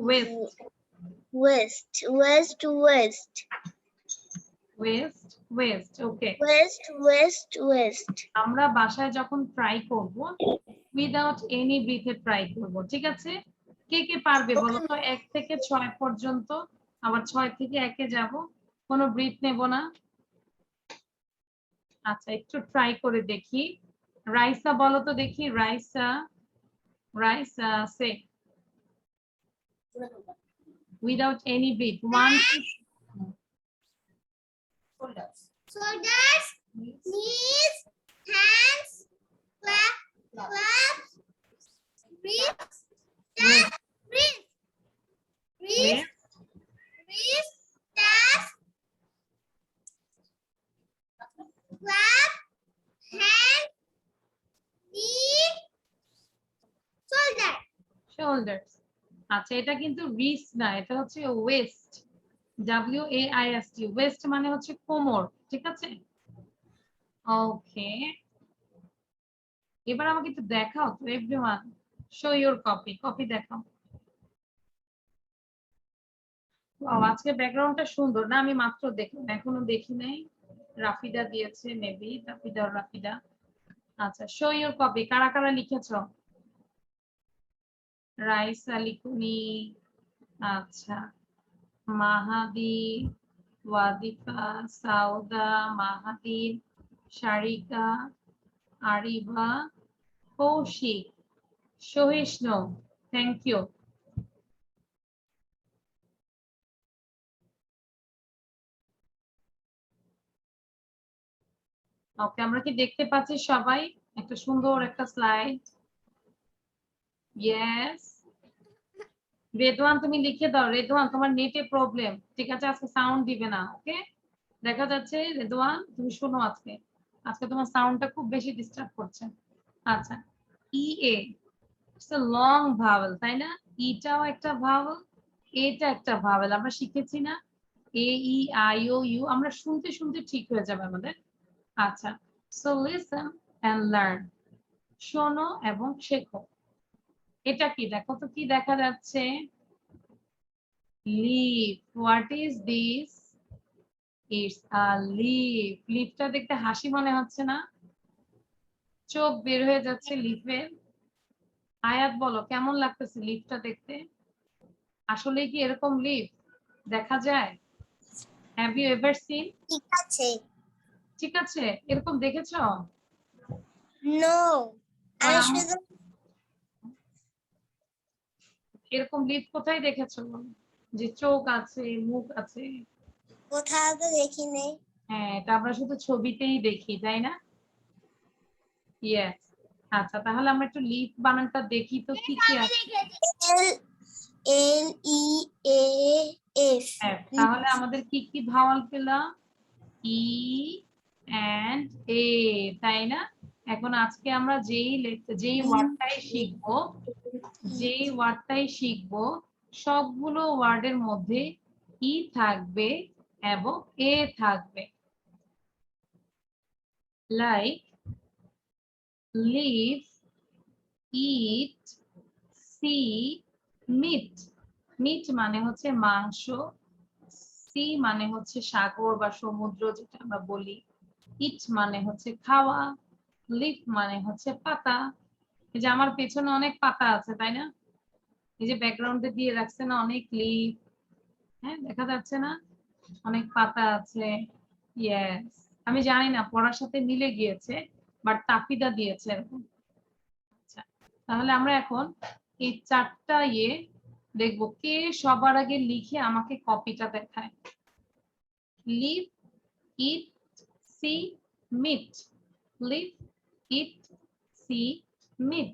waist waist, waist, waist. waist waist ওকে। Waist, waist, waist. আমরা বাসায় যখন try করব without any ব্রিথে try করব, ঠিক আছে? কে কে পারবে বলো তো 1 থেকে 6 পর্যন্ত, আবার 6 থেকে 1 এ যাব, কোনো ব্রিথ নেব না। আচ্ছা একটু ট্রাই করে দেখি। রাইসা বলো তো দেখি, রাইসা রাইসা সে without any breath 1 Shoulders, knees, hands, clap, clap, breathe, touch, breathe, breathe, breathe, touch, clap, hand, knee, shoulder. shoulders। আচ্ছা এটা কিন্তু রিস্ট না, এটা হচ্ছে ওয়েস্ট, WAIST। ওয়েস্ট মানে হচ্ছে কোমর, ঠিক আছে? ওকে এবার আমাকে একটু দেখাও তো everyone, show your copy, copy দেখাও। ওয়াও আজকে ব্যাকগ্রাউন্ডটা সুন্দর না? আমি মাত্র দেখলাম, এখনো দেখি নাই। রাফিদা দিয়েছে মেবি, রাফিদা রাফিদা। আচ্ছা শো ইওর কপি, কারা কারা লিখেছো? রাইসা লিখুনি, আচ্ছা মাহাদি, ওয়াদিফা, সাউদা, মাহাদি, শারিকা, আরিবা, কৌশিক, সহিষ্ণু, থ্যাংক ইউ। ওকে আমরা কি দেখতে পাচ্ছি সবাই একটা সুন্দর একটা স্লাইড? ইয়েস রেদওয়ান তুমি লিখে দাও। রেদওয়ান তোমার নেটে প্রবলেম, ঠিক আছে? আজকে সাউন্ড দিবে না, ওকে? দেখা যাচ্ছে রেদওয়ান তুমি শোনো, আজকে আজকে তোমার সাউন্ডটা খুব বেশি ডিস্টার্ব করছে। আচ্ছা ইএ ইটস আ লং ভাওয়েল, তাই না? ইটাও একটা ভাওয়েল, এটা একটা ভাওয়েল, আমরা শিখেছি না? AEIOU, আমরা শুনতে শুনতে ঠিক হয়ে যাবে আমাদের। আচ্ছা সো লিসেন এন্ড লার্ন, শোনো এবং শেখো। এটা কি দেখো তো, কি দেখা যাচ্ছে? Leaf. What is this? It's a leaf. লিফটা দেখতে হাসি মনে হচ্ছে না? চোখ বের হয়ে যাচ্ছে লিফের। আয়াত বলো কেমন লাগতেছে লিফটা দেখতে? আসলে কি এরকম লিফ দেখা যায়? Have you ever seen? ঠিক আছে। ঠিক আছে এরকম দেখেছো? No. আমি শুধু এরকম লিফ কোথায় দেখেছো যে চোখ আছে, মুখ আছে? কোথাও তো দেখি নাই। হ্যাঁ এটা আমরা শুধু ছবিতেই দেখি, তাই না? ইয়েস। আচ্ছা তাহলে আমরা একটু লিফ বানানটা দেখি তো কি কি আছে। LEAF. হ্যাঁ তাহলে আমাদের কি কি ভাওয়াল পেলাম? ই এন্ড এ, তাই না? এখন আজকে আমরা যেই ওয়ার্ডটাই শিখবো সবগুলো ওয়ার্ডের মধ্যে ই থাকবে এবং এ থাকবে। Like leave, eat, see, meet. Meet মানে হচ্ছে মাংস, সি মানে হচ্ছে সাগর বা সমুদ্র যেটা আমরা বলি, ইট মানে হচ্ছে খাওয়া, লিফ মানে হচ্ছে পাতা। এই যে আমার পেছনে অনেক পাতা আছে, তাই না? এই যে ব্যাকগ্রাউন্ডে দিয়ে রাখছে না অনেক লিফ, হ্যাঁ দেখা যাচ্ছে না? অনেক পাতা আছে। ইয়েস আমি জানি না পড়ার সাথে মিলে গিয়েছে, বাট তাফিদা দিয়েছে এরকম। আচ্ছা তাহলে আমরা এখন এই 4টা দেখবো, কে সবার আগে লিখে আমাকে কপিটা দেখায়। Leave, eat, see, meet. Leave, eat, see, meet.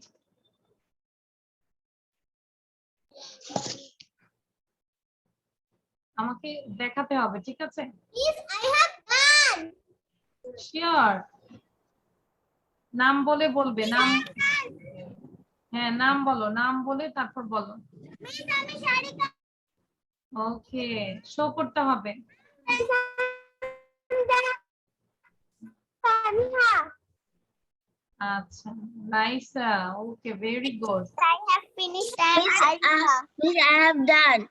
আমাকে দেখাতে হবে, ঠিক আছে? Yes, I have done. Sure? নাম বলে বলবে, নাম, হ্যাঁ নাম বলো, নাম বলে তারপর বলো। Miss, আমি সারিকা। ওকে, শো করতে হবে। Samiha. আচ্ছা, Raisa, okay, very good. I have finished. Miss, I have done.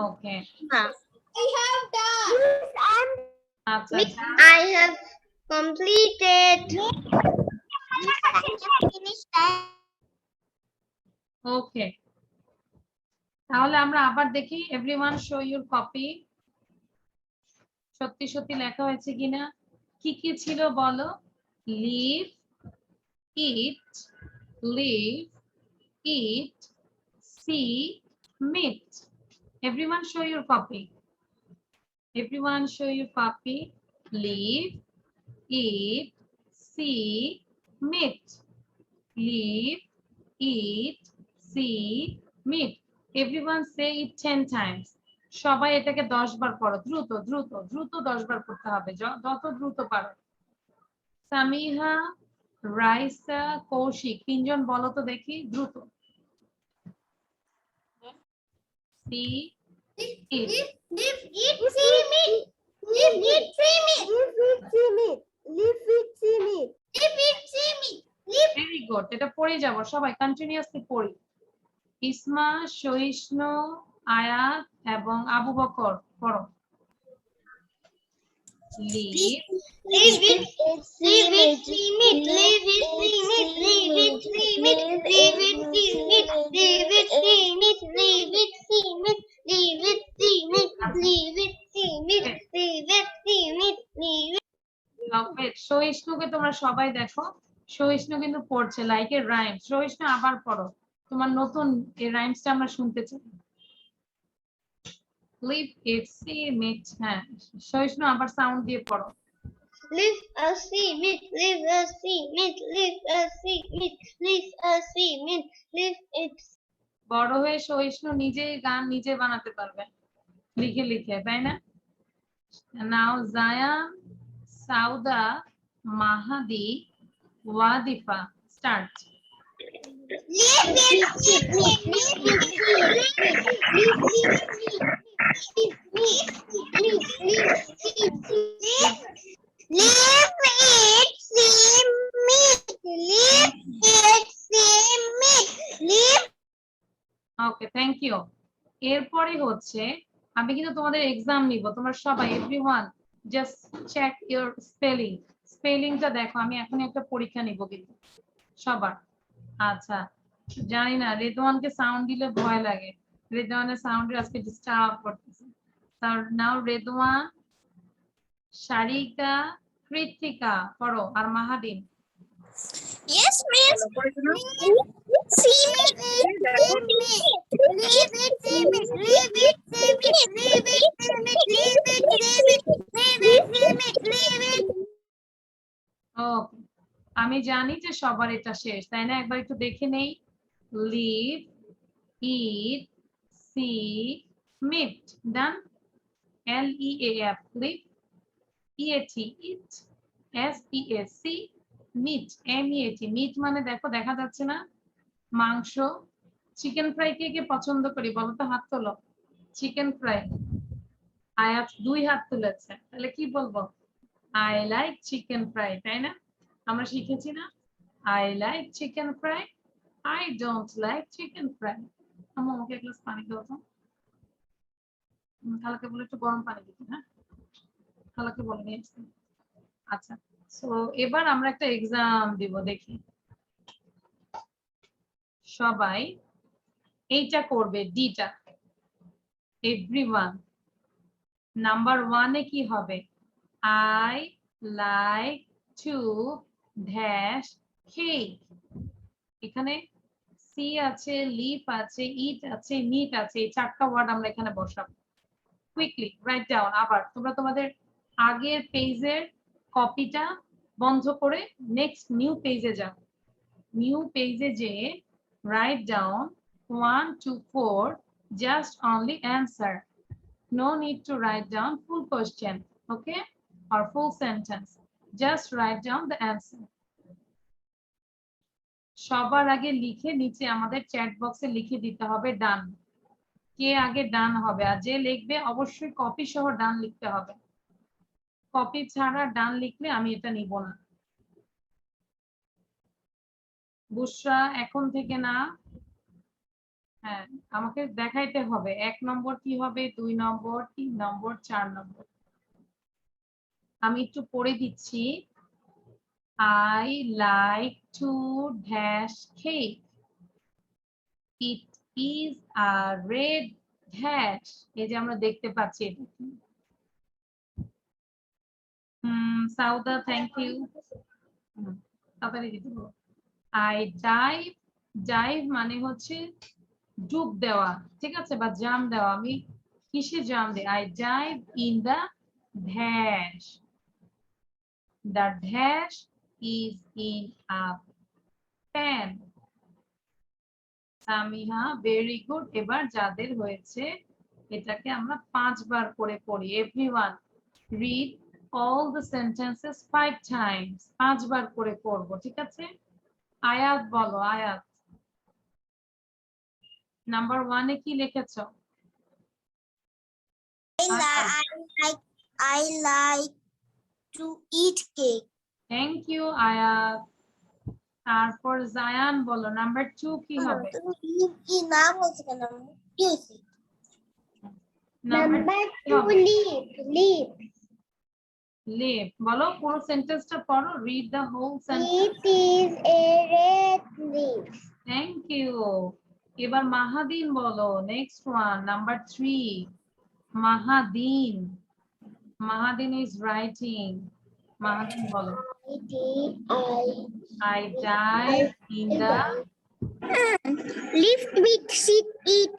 Okay, I have done. Miss, আচ্ছা, I have completed. Miss, I have finished. ওকে, তাহলে আমরা আবার দেখি, এভরিওয়ান শো ইউর কপি। সত্যি সত্যি লেখা হয়েছে কিনা, কি কি ছিল বলো? Live, eat, live, eat, see, meet. Everyone show your copy. Everyone show your copy. Live, eat, see, meet. Live, eat, see, meet. Everyone say it 10 times. সবাই এটাকে 10 বার পড়ো, দ্রুত দ্রুত দ্রুত 10 বার পড়তে হবে, যত দ্রুত পারো। সামিহা, রাইসা, কৌশিক, তিনজন বলো তো দেখি দ্রুত। See, eat. Live, eat, see, meat. Live, eat, see, meat. Live, eat, see, meat. Live, eat, see, meat. Live, eat, see, meat. Live. Very good, এটা পড়ে যাব সবাই, কন্টিনিউয়াসলি পড়ি। ইসমা, সহিষ্ণু, আয়াত এবং আবু বকর পড়ো। Live, Live, eat, see, meat. Live, eat, see, meat. Live, eat, see, meat. Live, eat, see, meat. Live, eat, see, meat. Live, eat, see, meat. Live, eat, see, meat. Live, eat, see, meat. Live, eat, see, meat. Live. Wait, সহিষ্ণুকে তোমরা সবাই দেখো, সহিষ্ণু কিন্তু পড়ছে like a rhyme. সহিষ্ণু আবার পড়ো, তোমার নতুন এই রাইমসটা আমরা শুনতে চাই। Leave, eat, see, meet. হ্যাঁ, সহিষ্ণু আবার সাউন্ড দিয়ে পড়ো। Live, see, meat. Live, see, meat. Live, see, meat. Live, see, meat. Live, it. বড় হয়ে সহিষ্ণু নিজেই গান নিজে বানাতে পারবে, লিখে লিখে, তাই না? নাও জায়া, সাউদা, মাহাদি, ওয়াদিফা, start. Live, it, see, meat. Live, it, see, meat. Live, it, see, meat. Live, live, see, live. Live, it, see, meat. Live, it, see, meat. Live. Okay, thank you. এরপরে হচ্ছে আমি কিন্তু তোমাদের এক্সাম নিব, তোমরা সবাই everyone just check your spelling. স্পেলিংটা দেখো, আমি এখন একটা পরীক্ষা নিব কিন্তু সবার। আচ্ছা, জানি না, রেদওয়ানকে সাউন্ড দিলে ভয় লাগে, রেদওয়ানের সাউন্ডে আজকে ডিস্টার্ব করতেছে। নাও রেদওয়ান, সারিকা, কৃতিকা পড়ো, আর মাহাদিন। Yes, miss. See me, leave it, see me, leave it, see me, leave it, see me, leave it, see me, leave it, see me, leave it. ওকে, আমি জানি যে সবার এটা শেষ, তাই না? একবার একটু দেখে নেই। লিভ, ইট, সি, মিট, ডান। LEAF, লিভ, EAT, ইট, SEAC, মিট, MEAT, মিট মানে দেখো, দেখা যাচ্ছে না, মাংস। চিকেন ফ্রাই কে কে পছন্দ করি বলো তো, হাত তোলো। চিকেন ফ্রাই, আয়াত 2 হাত তুলেছে, তাহলে কি বলবো? আই লাইক চিকেন ফ্রাই, তাই না? আমরা শিখেছি না, I like chicken fry, I don't like chicken fry. আমাকে এক গ্লাস পানি দাও তো, খালাকে বলে একটু গরম পানি দিতে। হ্যাঁ, খালাকে বলে নিয়ে আসতে। আচ্ছা, সো এবার আমরা একটা এক্সাম দিব, দেখি সবাই এইটা করবে, ডিটা। এভরিওয়ান, নাম্বার 1 এ কি হবে? I like to dash cake. এখানে সি আছে, লিভ আছে, ইট আছে, মিট আছে, এই 4টা ওয়ার্ড আমরা এখানে বসাবো। Quickly write down. আবার তোমরা তোমাদের আগের পেজের কপিটা বন্ধ করে নেক্সট নিউ পেজে যাও। নিউ পেজে যে write down 1 to 4 just only answer. No need to write down full question, okay, or full sentence. Just write down the answer. সবার আগে লিখে নিচে আমাদের চ্যাট বক্সে লিখে দিতে হবে ডান। কে আগে ডান হবে, আর যে লিখবে অবশ্যই কপি সহ ডান লিখতে হবে। কপি ছাড়া ডান লিখলে আমি এটা নিব না। বুশরা এখন থেকে না, হ্যাঁ আমাকে দেখাইতে হবে 1 নম্বর কি হবে, 2 নম্বর, 3 নম্বর, 4 নম্বর। আমি একটু পড়ে দিচ্ছি। I like to dash cake. It is a red dash. এই যে আমরা দেখতে পাচ্ছি এটা। Sauda thank you. তাড়াতাড়ি দিতে বলো। I dive মানে হচ্ছে ডুব দেওয়া, ঠিক আছে, বা জাম দেওয়া। আমি কিসে জাম দেই? I dive in the dash. The dash is in a pan. Samiha very good. এবার যাদের হয়েছে এটাকে আমরা 5 বার করে পড়ি। Everyone read all the sentences 5 times. 5 বার করে পড়ব, ঠিক আছে? আয়াত বলো, আয়াত নাম্বার 1 এ কি লিখেছো? I like to eat cake. Thank you Ayat. তারপর জায়ান বলো নাম্বার 2 কি হবে? কি নাম বলছো কেন? কি হইছে? Number Number 2 leaf. লিভ বলো, পুরো সেন্টেন্সটা পড়ো। Read the whole sentence. It is a red leaf. Thank you. এবার মাহাদিন বলো next one number 3। Mahadin, Mahadin is writing. Mahadin বলো I dive in the lift with sit eat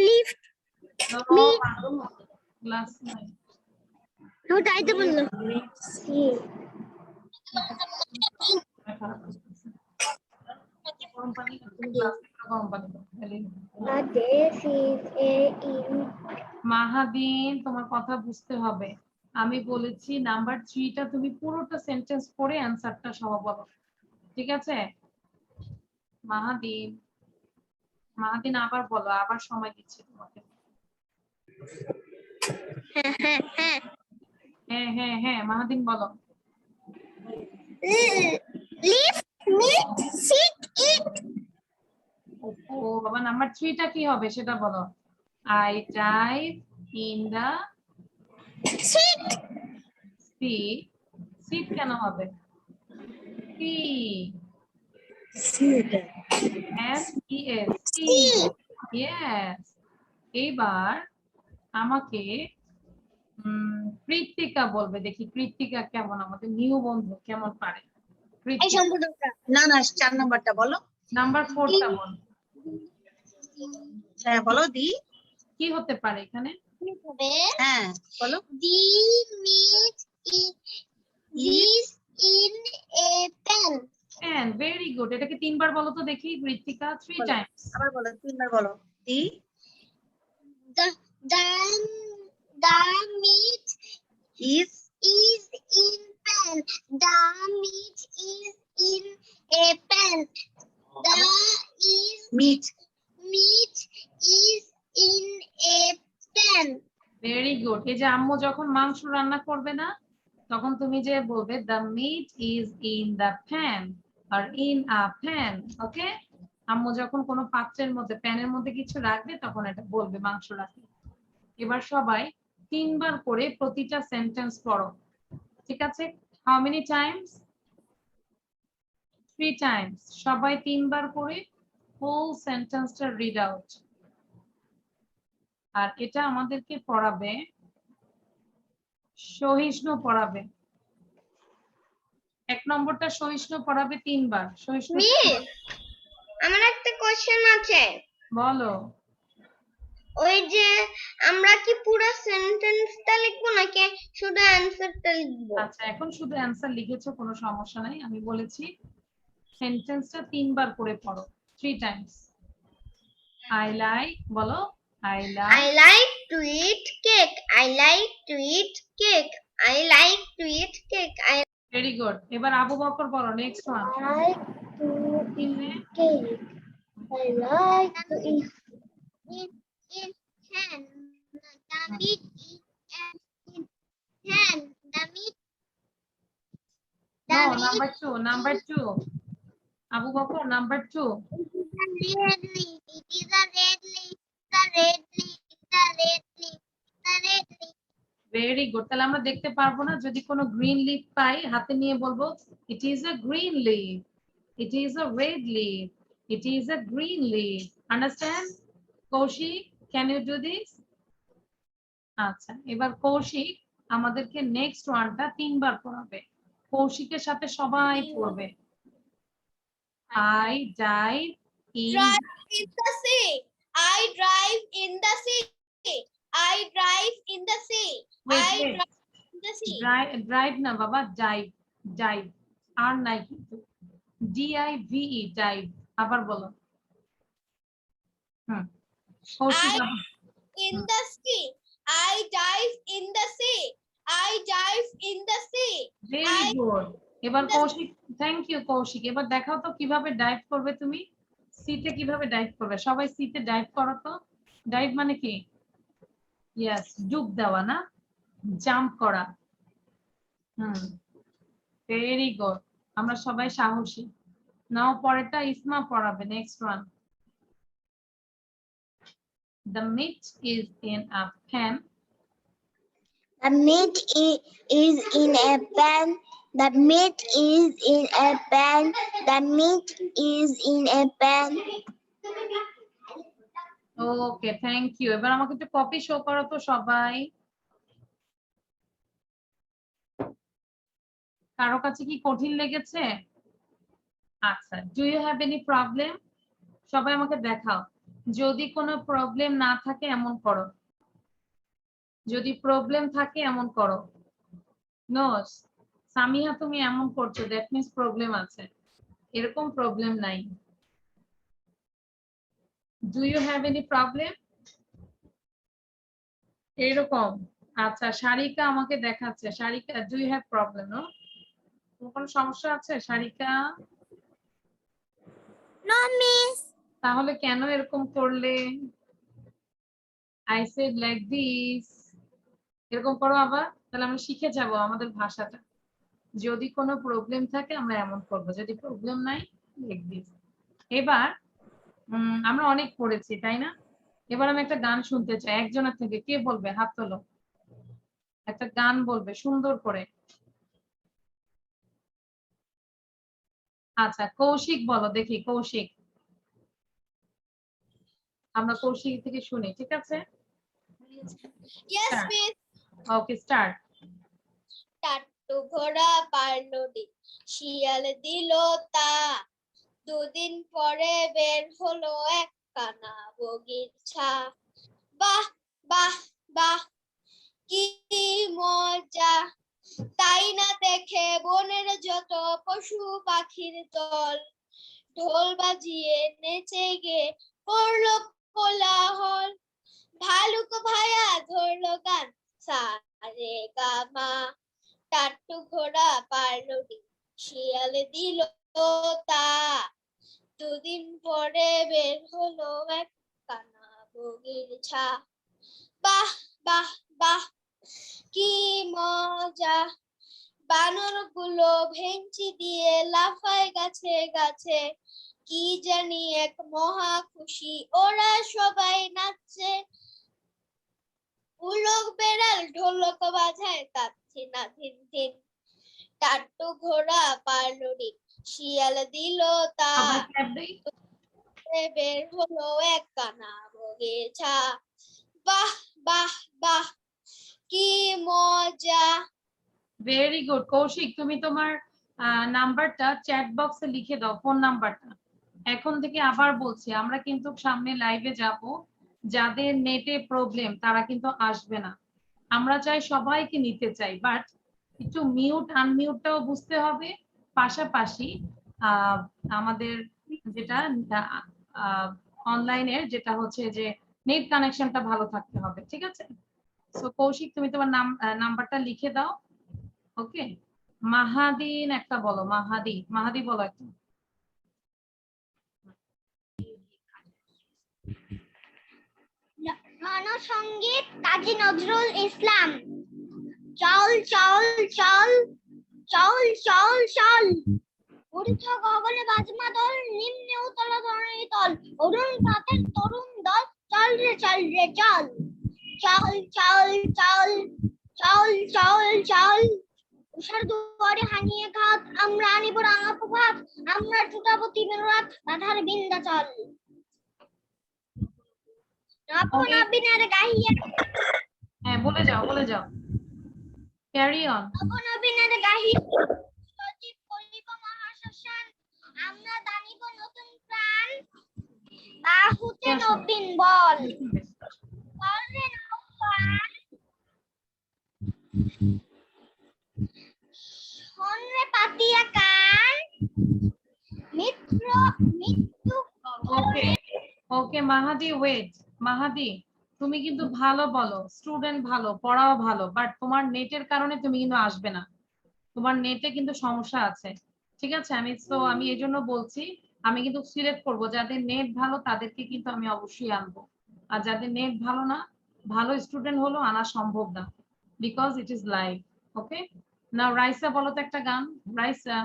lift class 9 no তাইতে বললো company মাহাদিন তোমার কথা বুঝতে হবে। আমি বলেছি নাম্বার 3টা তুমি পুরোটা সেন্টেন্স পড়ে অ্যানসারটা সহ বলো, ঠিক আছে? মাহাদিন, মাহাদিন আবার বলো, আবার সময় দিচ্ছি তোমাকে। হ্যাঁ হ্যাঁ হ্যাঁ মাহাদিন বলো। lift meet sit eat ও বাবা, নাম্বার 3টা কি হবে সেটা বলো। I dive in the sit sit কেন হবে? Yes. এবার আমাকে কৃত্তিকা বলবে, দেখি কৃত্তিকা কেমন, আমাদের নিউ বন্ধু কেমন পারে। না না 4 নাম্বারটা বলো। নাম্বার 4টা বল। হ্যাঁ বলো দি কি হতে পারে এখানে? হ্যাঁ বলো। the meat is in a pan. And very good. এটাকে 3 বার বলো তো দেখি কৃত্তিকা। 3 times. আবার বলো, 3 বার বলো। The meat is in pan. The meat is in a pan. The meat is in a pan. Very good. এই যে আম্মু যখন মাংস রান্না করবে না, তখন তুমি যে বলবে the meat is in the pan R in a pan, ওকে? আম্মু যখন কোনো পাত্রের মধ্যে, প্যানের মধ্যে কিছু রাখবে তখন এটা বলবে মাংস রাখবে। এবার সবাই 3 বার করে প্রতিটা সেন্টেন্স পড়ো, ঠিক আছে? How many Times? 3 টাইমস। সবাই 3 বার করে হোল সেন্টেন্সটা রিড আউট। আর এটা আমাদেরকে পড়াবে সহিষ্ণু, পড়াবে 1 নম্বরটা সহিষ্ণু পড়াবে 3 বার। সহিষ্ণু আমার একটা কোশ্চেন আছে। বলো। ওই যে আমরা কি পুরো সেন্টেন্সটা লিখবো নাকি শুধু অ্যানসারটা লিখবো? আচ্ছা, এখন শুধু অ্যানসার লিখেছো, কোনো সমস্যা নাই। আমি বলেছি সেন্টেন্সটা 3 বার করে পড়ো, 3 টাইমস। I like বলো, I I like to eat cake. I like to eat cake. I like to eat cake. I very good. এবার আবু বকর বলো next one. like to eat cake. I like to eat. In hand, the meat is in hand. The meat. No number two Abu Bakr number two. Red leaf. It is a red leaf. The red leaf. The red leaf. The red leaf. Very good. তাহলে আমরা দেখতে পারবো না, যদি কোনো green leaf পাই হাতে নিয়ে বলবো it is a green leaf, it is a red leaf, it is a green leaf. Understand? Koushik, can you do this? আচ্ছা, এবার কৌশিক আমাদেরকে নেক্সট ওয়ানটা 3 বার পড়াবে। কৌশিকের সাথে সবাই পড়বে। I dive in Drive in the sea. I drive in the sea. I drive in the sea. wait, I wait. drive in the sea. Drive না বাবা, dive আর নাই কিন্তু DIVE dive। আবার বলো। Koushik I in the sea. I dive in the sea. I dive in the sea. Very good. এবার Kaushik, thank you Kaushik. এবার দেখাও তো কিভাবে ডাইভ করবে তুমি, সিতে কিভাবে ডাইভ করবে। সবাই সিতে ডাইভ করো তো। ডাইভ মানে কি? ইয়েস, ডুব দেওয়া না, জাম্প করা। ভেরি গুড, আমরা সবাই সাহসী। নাও পরেরটা ইসমা পড়াবে, next one. The meat is in a pan. The meat is in a pan. The meat is in a pan. The meat is in a pan. Okay, thank you. এবার আমাকে একটু copy show করো তো সবাই। কারো কাছে কি কঠিন লেগেছে? আচ্ছা, do you have any problem? সবাই আমাকে দেখাও। যদি কোনো প্রবলেম না থাকে এমন করো, যদি প্রবলেম থাকে এমন করো। নো সামিহা, তুমি এমন করছো, দ্যাট মিন্স প্রবলেম আছে। এরকম প্রবলেম নাই। Do you have any problem? এরকম। আচ্ছা, সারিকা আমাকে দেখাচ্ছে। Sarika, do you have problem? No, কোনো সমস্যা আছে সারিকা? No, miss. তাহলে কেন এরকম করলে? I said like this. এরকম করো আবার, তাহলে আমরা শিখে যাব আমাদের ভাষাটা। যদি কোনো প্রবলেম থাকে আমরা এমন করব, যদি প্রবলেম নাই like this। এবার আমরা অনেক পড়েছি তাই না? এবার আমি একটা গান শুনতে চাই একজনের থেকে। কে বলবে? হাত তোলো। একটা গান বলবে সুন্দর করে। আচ্ছা, কৌশিক বলো দেখি। কৌশিক, আমরা কৌশিক থেকে শুনি, ঠিক আছে? Yes, Start. miss. ওকে, স্টার্ট। টাট্টু ঘোড়া পারলোডি, শিয়াল দিল তা, দুদিন পরে বের হলো এক কানা বগিচা। বাহ বাহ বাহ, কি মজা! তাই না দেখে বনের যত পশু পাখির দল, ঢোল বাজিয়ে নেচে গে করলো কোলাহল। ভালুক ভায়া ধরলো গান, সারে গামা। টাট্টু ঘোড়া পারলোডি, শিয়াল দিল তা, দুদিন পরে বের হলো এক কানা বগিচা। বাহ বাহ বাহ, কি মজা! বানর গুলো ভেঙচি দিয়ে লাফায় গাছে গাছে, কি জানি এক মহা খুশি, ওরা সবাই নাচছে। উলক বেড়াল ঢোলক বাজায় তাচ্ছে না ধিন ধিন। টাট্টু ঘোড়া পারলোডি, শিয়াল দিল তা, সবাই ক্ল্যাপ দেই। বের হলো এক কানা বগিচা। বাহ বাহ বাহ, কি মজা! Very good. কৌশিক, তুমি তোমার নাম্বারটা চ্যাট বক্সে লিখে দাও, ফোন নাম্বারটা। এখন থেকে আবার বলছি, আমরা কিন্তু সামনে লাইভে যাব, যাদের নেটে প্রবলেম তারা কিন্তু আসবে না। আমরা চাই সবাইকে নিতে চাই, বাট একটু মিউট আনমিউটটাও বুঝতে হবে। পাশাপাশি আমাদের যেটা অনলাইনের যেটা হচ্ছে যে নেট কানেকশনটা ভালো থাকতে হবে, ঠিক আছে? সো কৌশিক, তুমি তোমার নাম্বারটা লিখে দাও। ওকে, মাহাদিন একটা বলো, মাহাদি, মাহাদি বলো একটা। গণসঙ্গীত কাজী নজরুল ইসলাম। চল চল চল চল চল চল, ঊর্ধ্ব গগনে বাজমা দল, নিম্নে উতলা ধরণী তল, অরুণ প্রাতের তরুণ দল, চল রে চল রে চল, চল চল চল চল চল চল, উষার দুয়ারে হানিয়ে ঘাত, আমরা আনিব রাঙা প্রভাত, আমরা টুটাবো তিমির রাত, রাধার বিন্ধ্যাচল। নবনবীনের গাহিয়া, হ্যাঁ, বলে যাও, বলে যাও, ক্যারি অন। নবনবীনের গাহিয়া সজীব করিব মহাশ্মশান, আমরা দানিব নতুন প্রাণ, বাহুতে নবীন বল, বল রে নৌকার, শোন রে পাতিয়া কান, মিত্র মৃত্যু। ওকে ওকে মাহাদি, ওয়েট। মাহাদি, তুমি কিন্তু ভালো বলো, স্টুডেন্ট ভালো, পড়াও ভালো, বাট তোমার নেটের কারণে তুমি কিন্তু আসবে না, তোমার নেটে কিন্তু সমস্যা আছে, ঠিক আছে? আমি এই জন্য বলছি, আমি কিন্তু সিলেক্ট করব যাদের নেট ভালো, তাদেরকে কিন্তু আমি অবশ্যই আনবো, আর যাদের নেট ভালো না, ভালো স্টুডেন্ট হলো আনা সম্ভব না, বিকজ ইট ইজ লাইভ। ওকে, নাও রাইসা বলো তো একটা গান, রাইসা।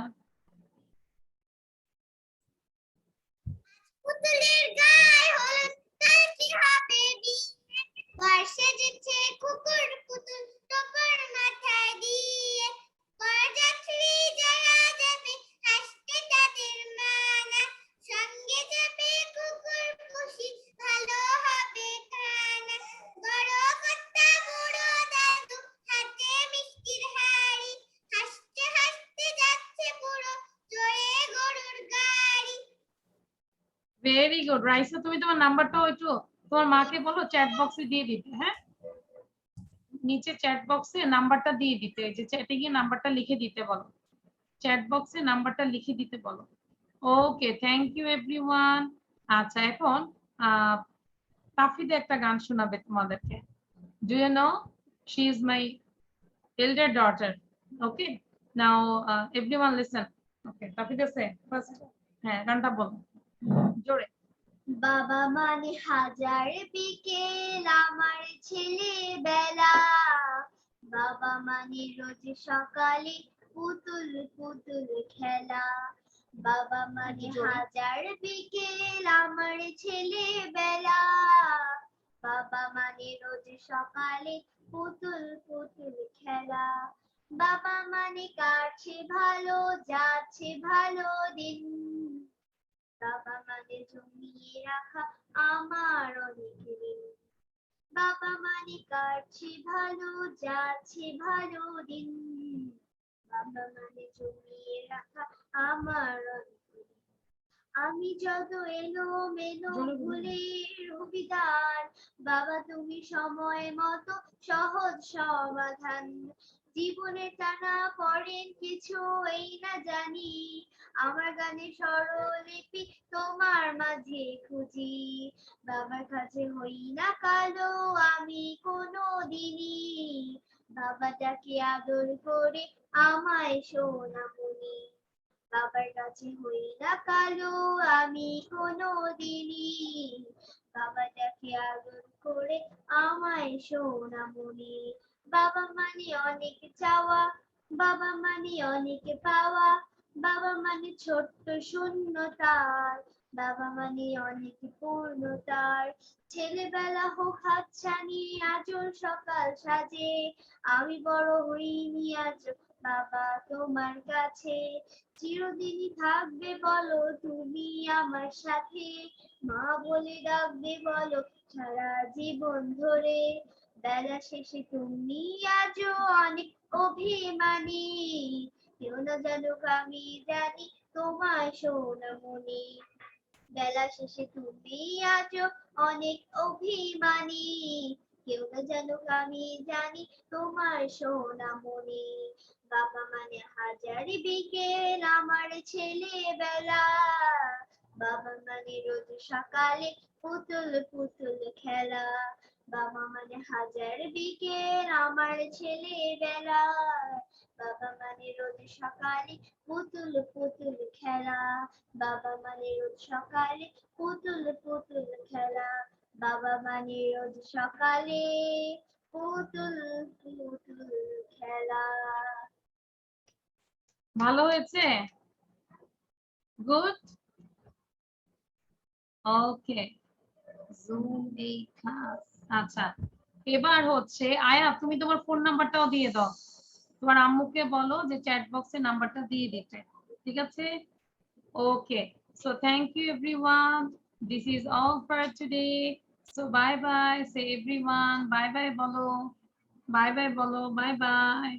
পুতুলের গায়ে হলুদ, তার কি হবে বিয়ে, ঘর সেজেছে কুকুর পুতুল, টোপর মাথায় দিয়ে, বরযাত্রী যারা যাবে হাসতে তাদের মানা, সঙ্গে যাবে কুকুর পুষি, ভালো হবে খানা, বড় কর্তা বুড়ো দাদু, হাতে মিষ্টির হাড়ি, হাসতে হাসতে যাচ্ছে বুড়ো, জোরে গরুর গাড়ি। ভেরি গুড রাইসা, তুমি তোমার নাম্বারটাও একটু তোমার মাকে বলো চ্যাট বক্সে দিয়ে দিতে, হ্যাঁ, নিচে চ্যাট বক্সে নাম্বারটা দিয়ে দিতে, এই যে চ্যাটে গিয়ে নাম্বারটা লিখে দিতে বলো, চ্যাট বক্সে নাম্বারটা লিখে দিতে বলো। Okay, thank you everyone. আচ্ছা, এখন তাফিদে একটা গান শোনাবে তোমাদেরকে। Do you know, she is my elder daughter. Okay, now everyone listen. Okay, Tafide সে ফার্স্ট, হ্যাঁ, গানটা বলো জোরে। বাবা মানে হাজার বিকেল আমার ছেলেবেলা, বাবা মানে রোজ সকালে পুতুল পুতুল খেলা, বাবা মানে হাজার বিকেল আমার ছেলেবেলা, বাবা মানে রোজ সকালে পুতুল পুতুল খেলা, বাবা মানে কাটছে ভালো যাচ্ছে ভালো দিন, বাবা মানে জমিয়ে রাখা আমার অনেক ঋণ, বাবা মানে কাটছে ভালো যাচ্ছে ভালো দিন, বাবা মানে জমিয়ে রাখা আমার অনেক ঋণ। আমি যত এলো মেলো ভুলে অভিধান, বাবা তুমি সময় মতো সহজ সমাধান, জীবনে টানা পড়েন কিছু এই না জানি, আমার গানে স্বরলিপি তোমার মাঝে খুঁজি, বাবার কাছে হই না কালো আমি কোনো দিনই, বাবাটাকে আদর করে আমায় সোনামণি, বাবার কাছে হই না কালো আমি কোনো দিনই, বাবাটাকে আদর করে আমায় সোনামণি, বাবা মানে অনেক চাওয়া, বাবা মানে অনেক পাওয়া, বাবা মানে ছোট্ট শূন্যতার, বাবা মানে অনেক পূর্ণতার, ছেলেবেলা হোক হাতছানি আজর সকাল সাজে, আমি বড় হইনি আজ বাবা তোমার কাছে, চিরদিনই থাকবে বলো তুমি আমার সাথে, মা বলে ডাকবে বলো সারা জীবন ধরে, বেলা শেষে তুমি আজও অনেক অভিমানী, কেউ না জানুক আমি জানি তোমায় সোনামণি, বেলা শেষে তুমি আজও অনেক অভিমানী, কেউ না জানুক আমি জানি তোমার সোনামণি, বাবা মানে হাজার বিকেল আমার ছেলেবেলা, বাবা মানে রোজ সকালে পুতুল পুতুল খেলা, বাবা মানে হাজার বিকেল আমার ছেলেবেলা, বাবা মানে রোজ সকালে পুতুল পুতুল খেলা, বাবা মানে রোজ সকালে পুতুল পুতুল খেলা, বাবা মানে রোজ সকালে পুতুল পুতুল খেলা। ভালো হয়েছে? গুড। ওকে, জুম এই ক্লাস। আচ্ছা, এবার হচ্ছে আয়া, তুমি তোমার ফোন নাম্বারটাও দিয়ে দাও, তোমার আম্মুকে বলো যে চ্যাট বক্সে নাম্বারটা দিয়ে দিতে, ঠিক আছে? ওকে, so thank you everyone, this is all for today, so bye bye, say everyone bye bye bolo, bye bye bolo, bye bye.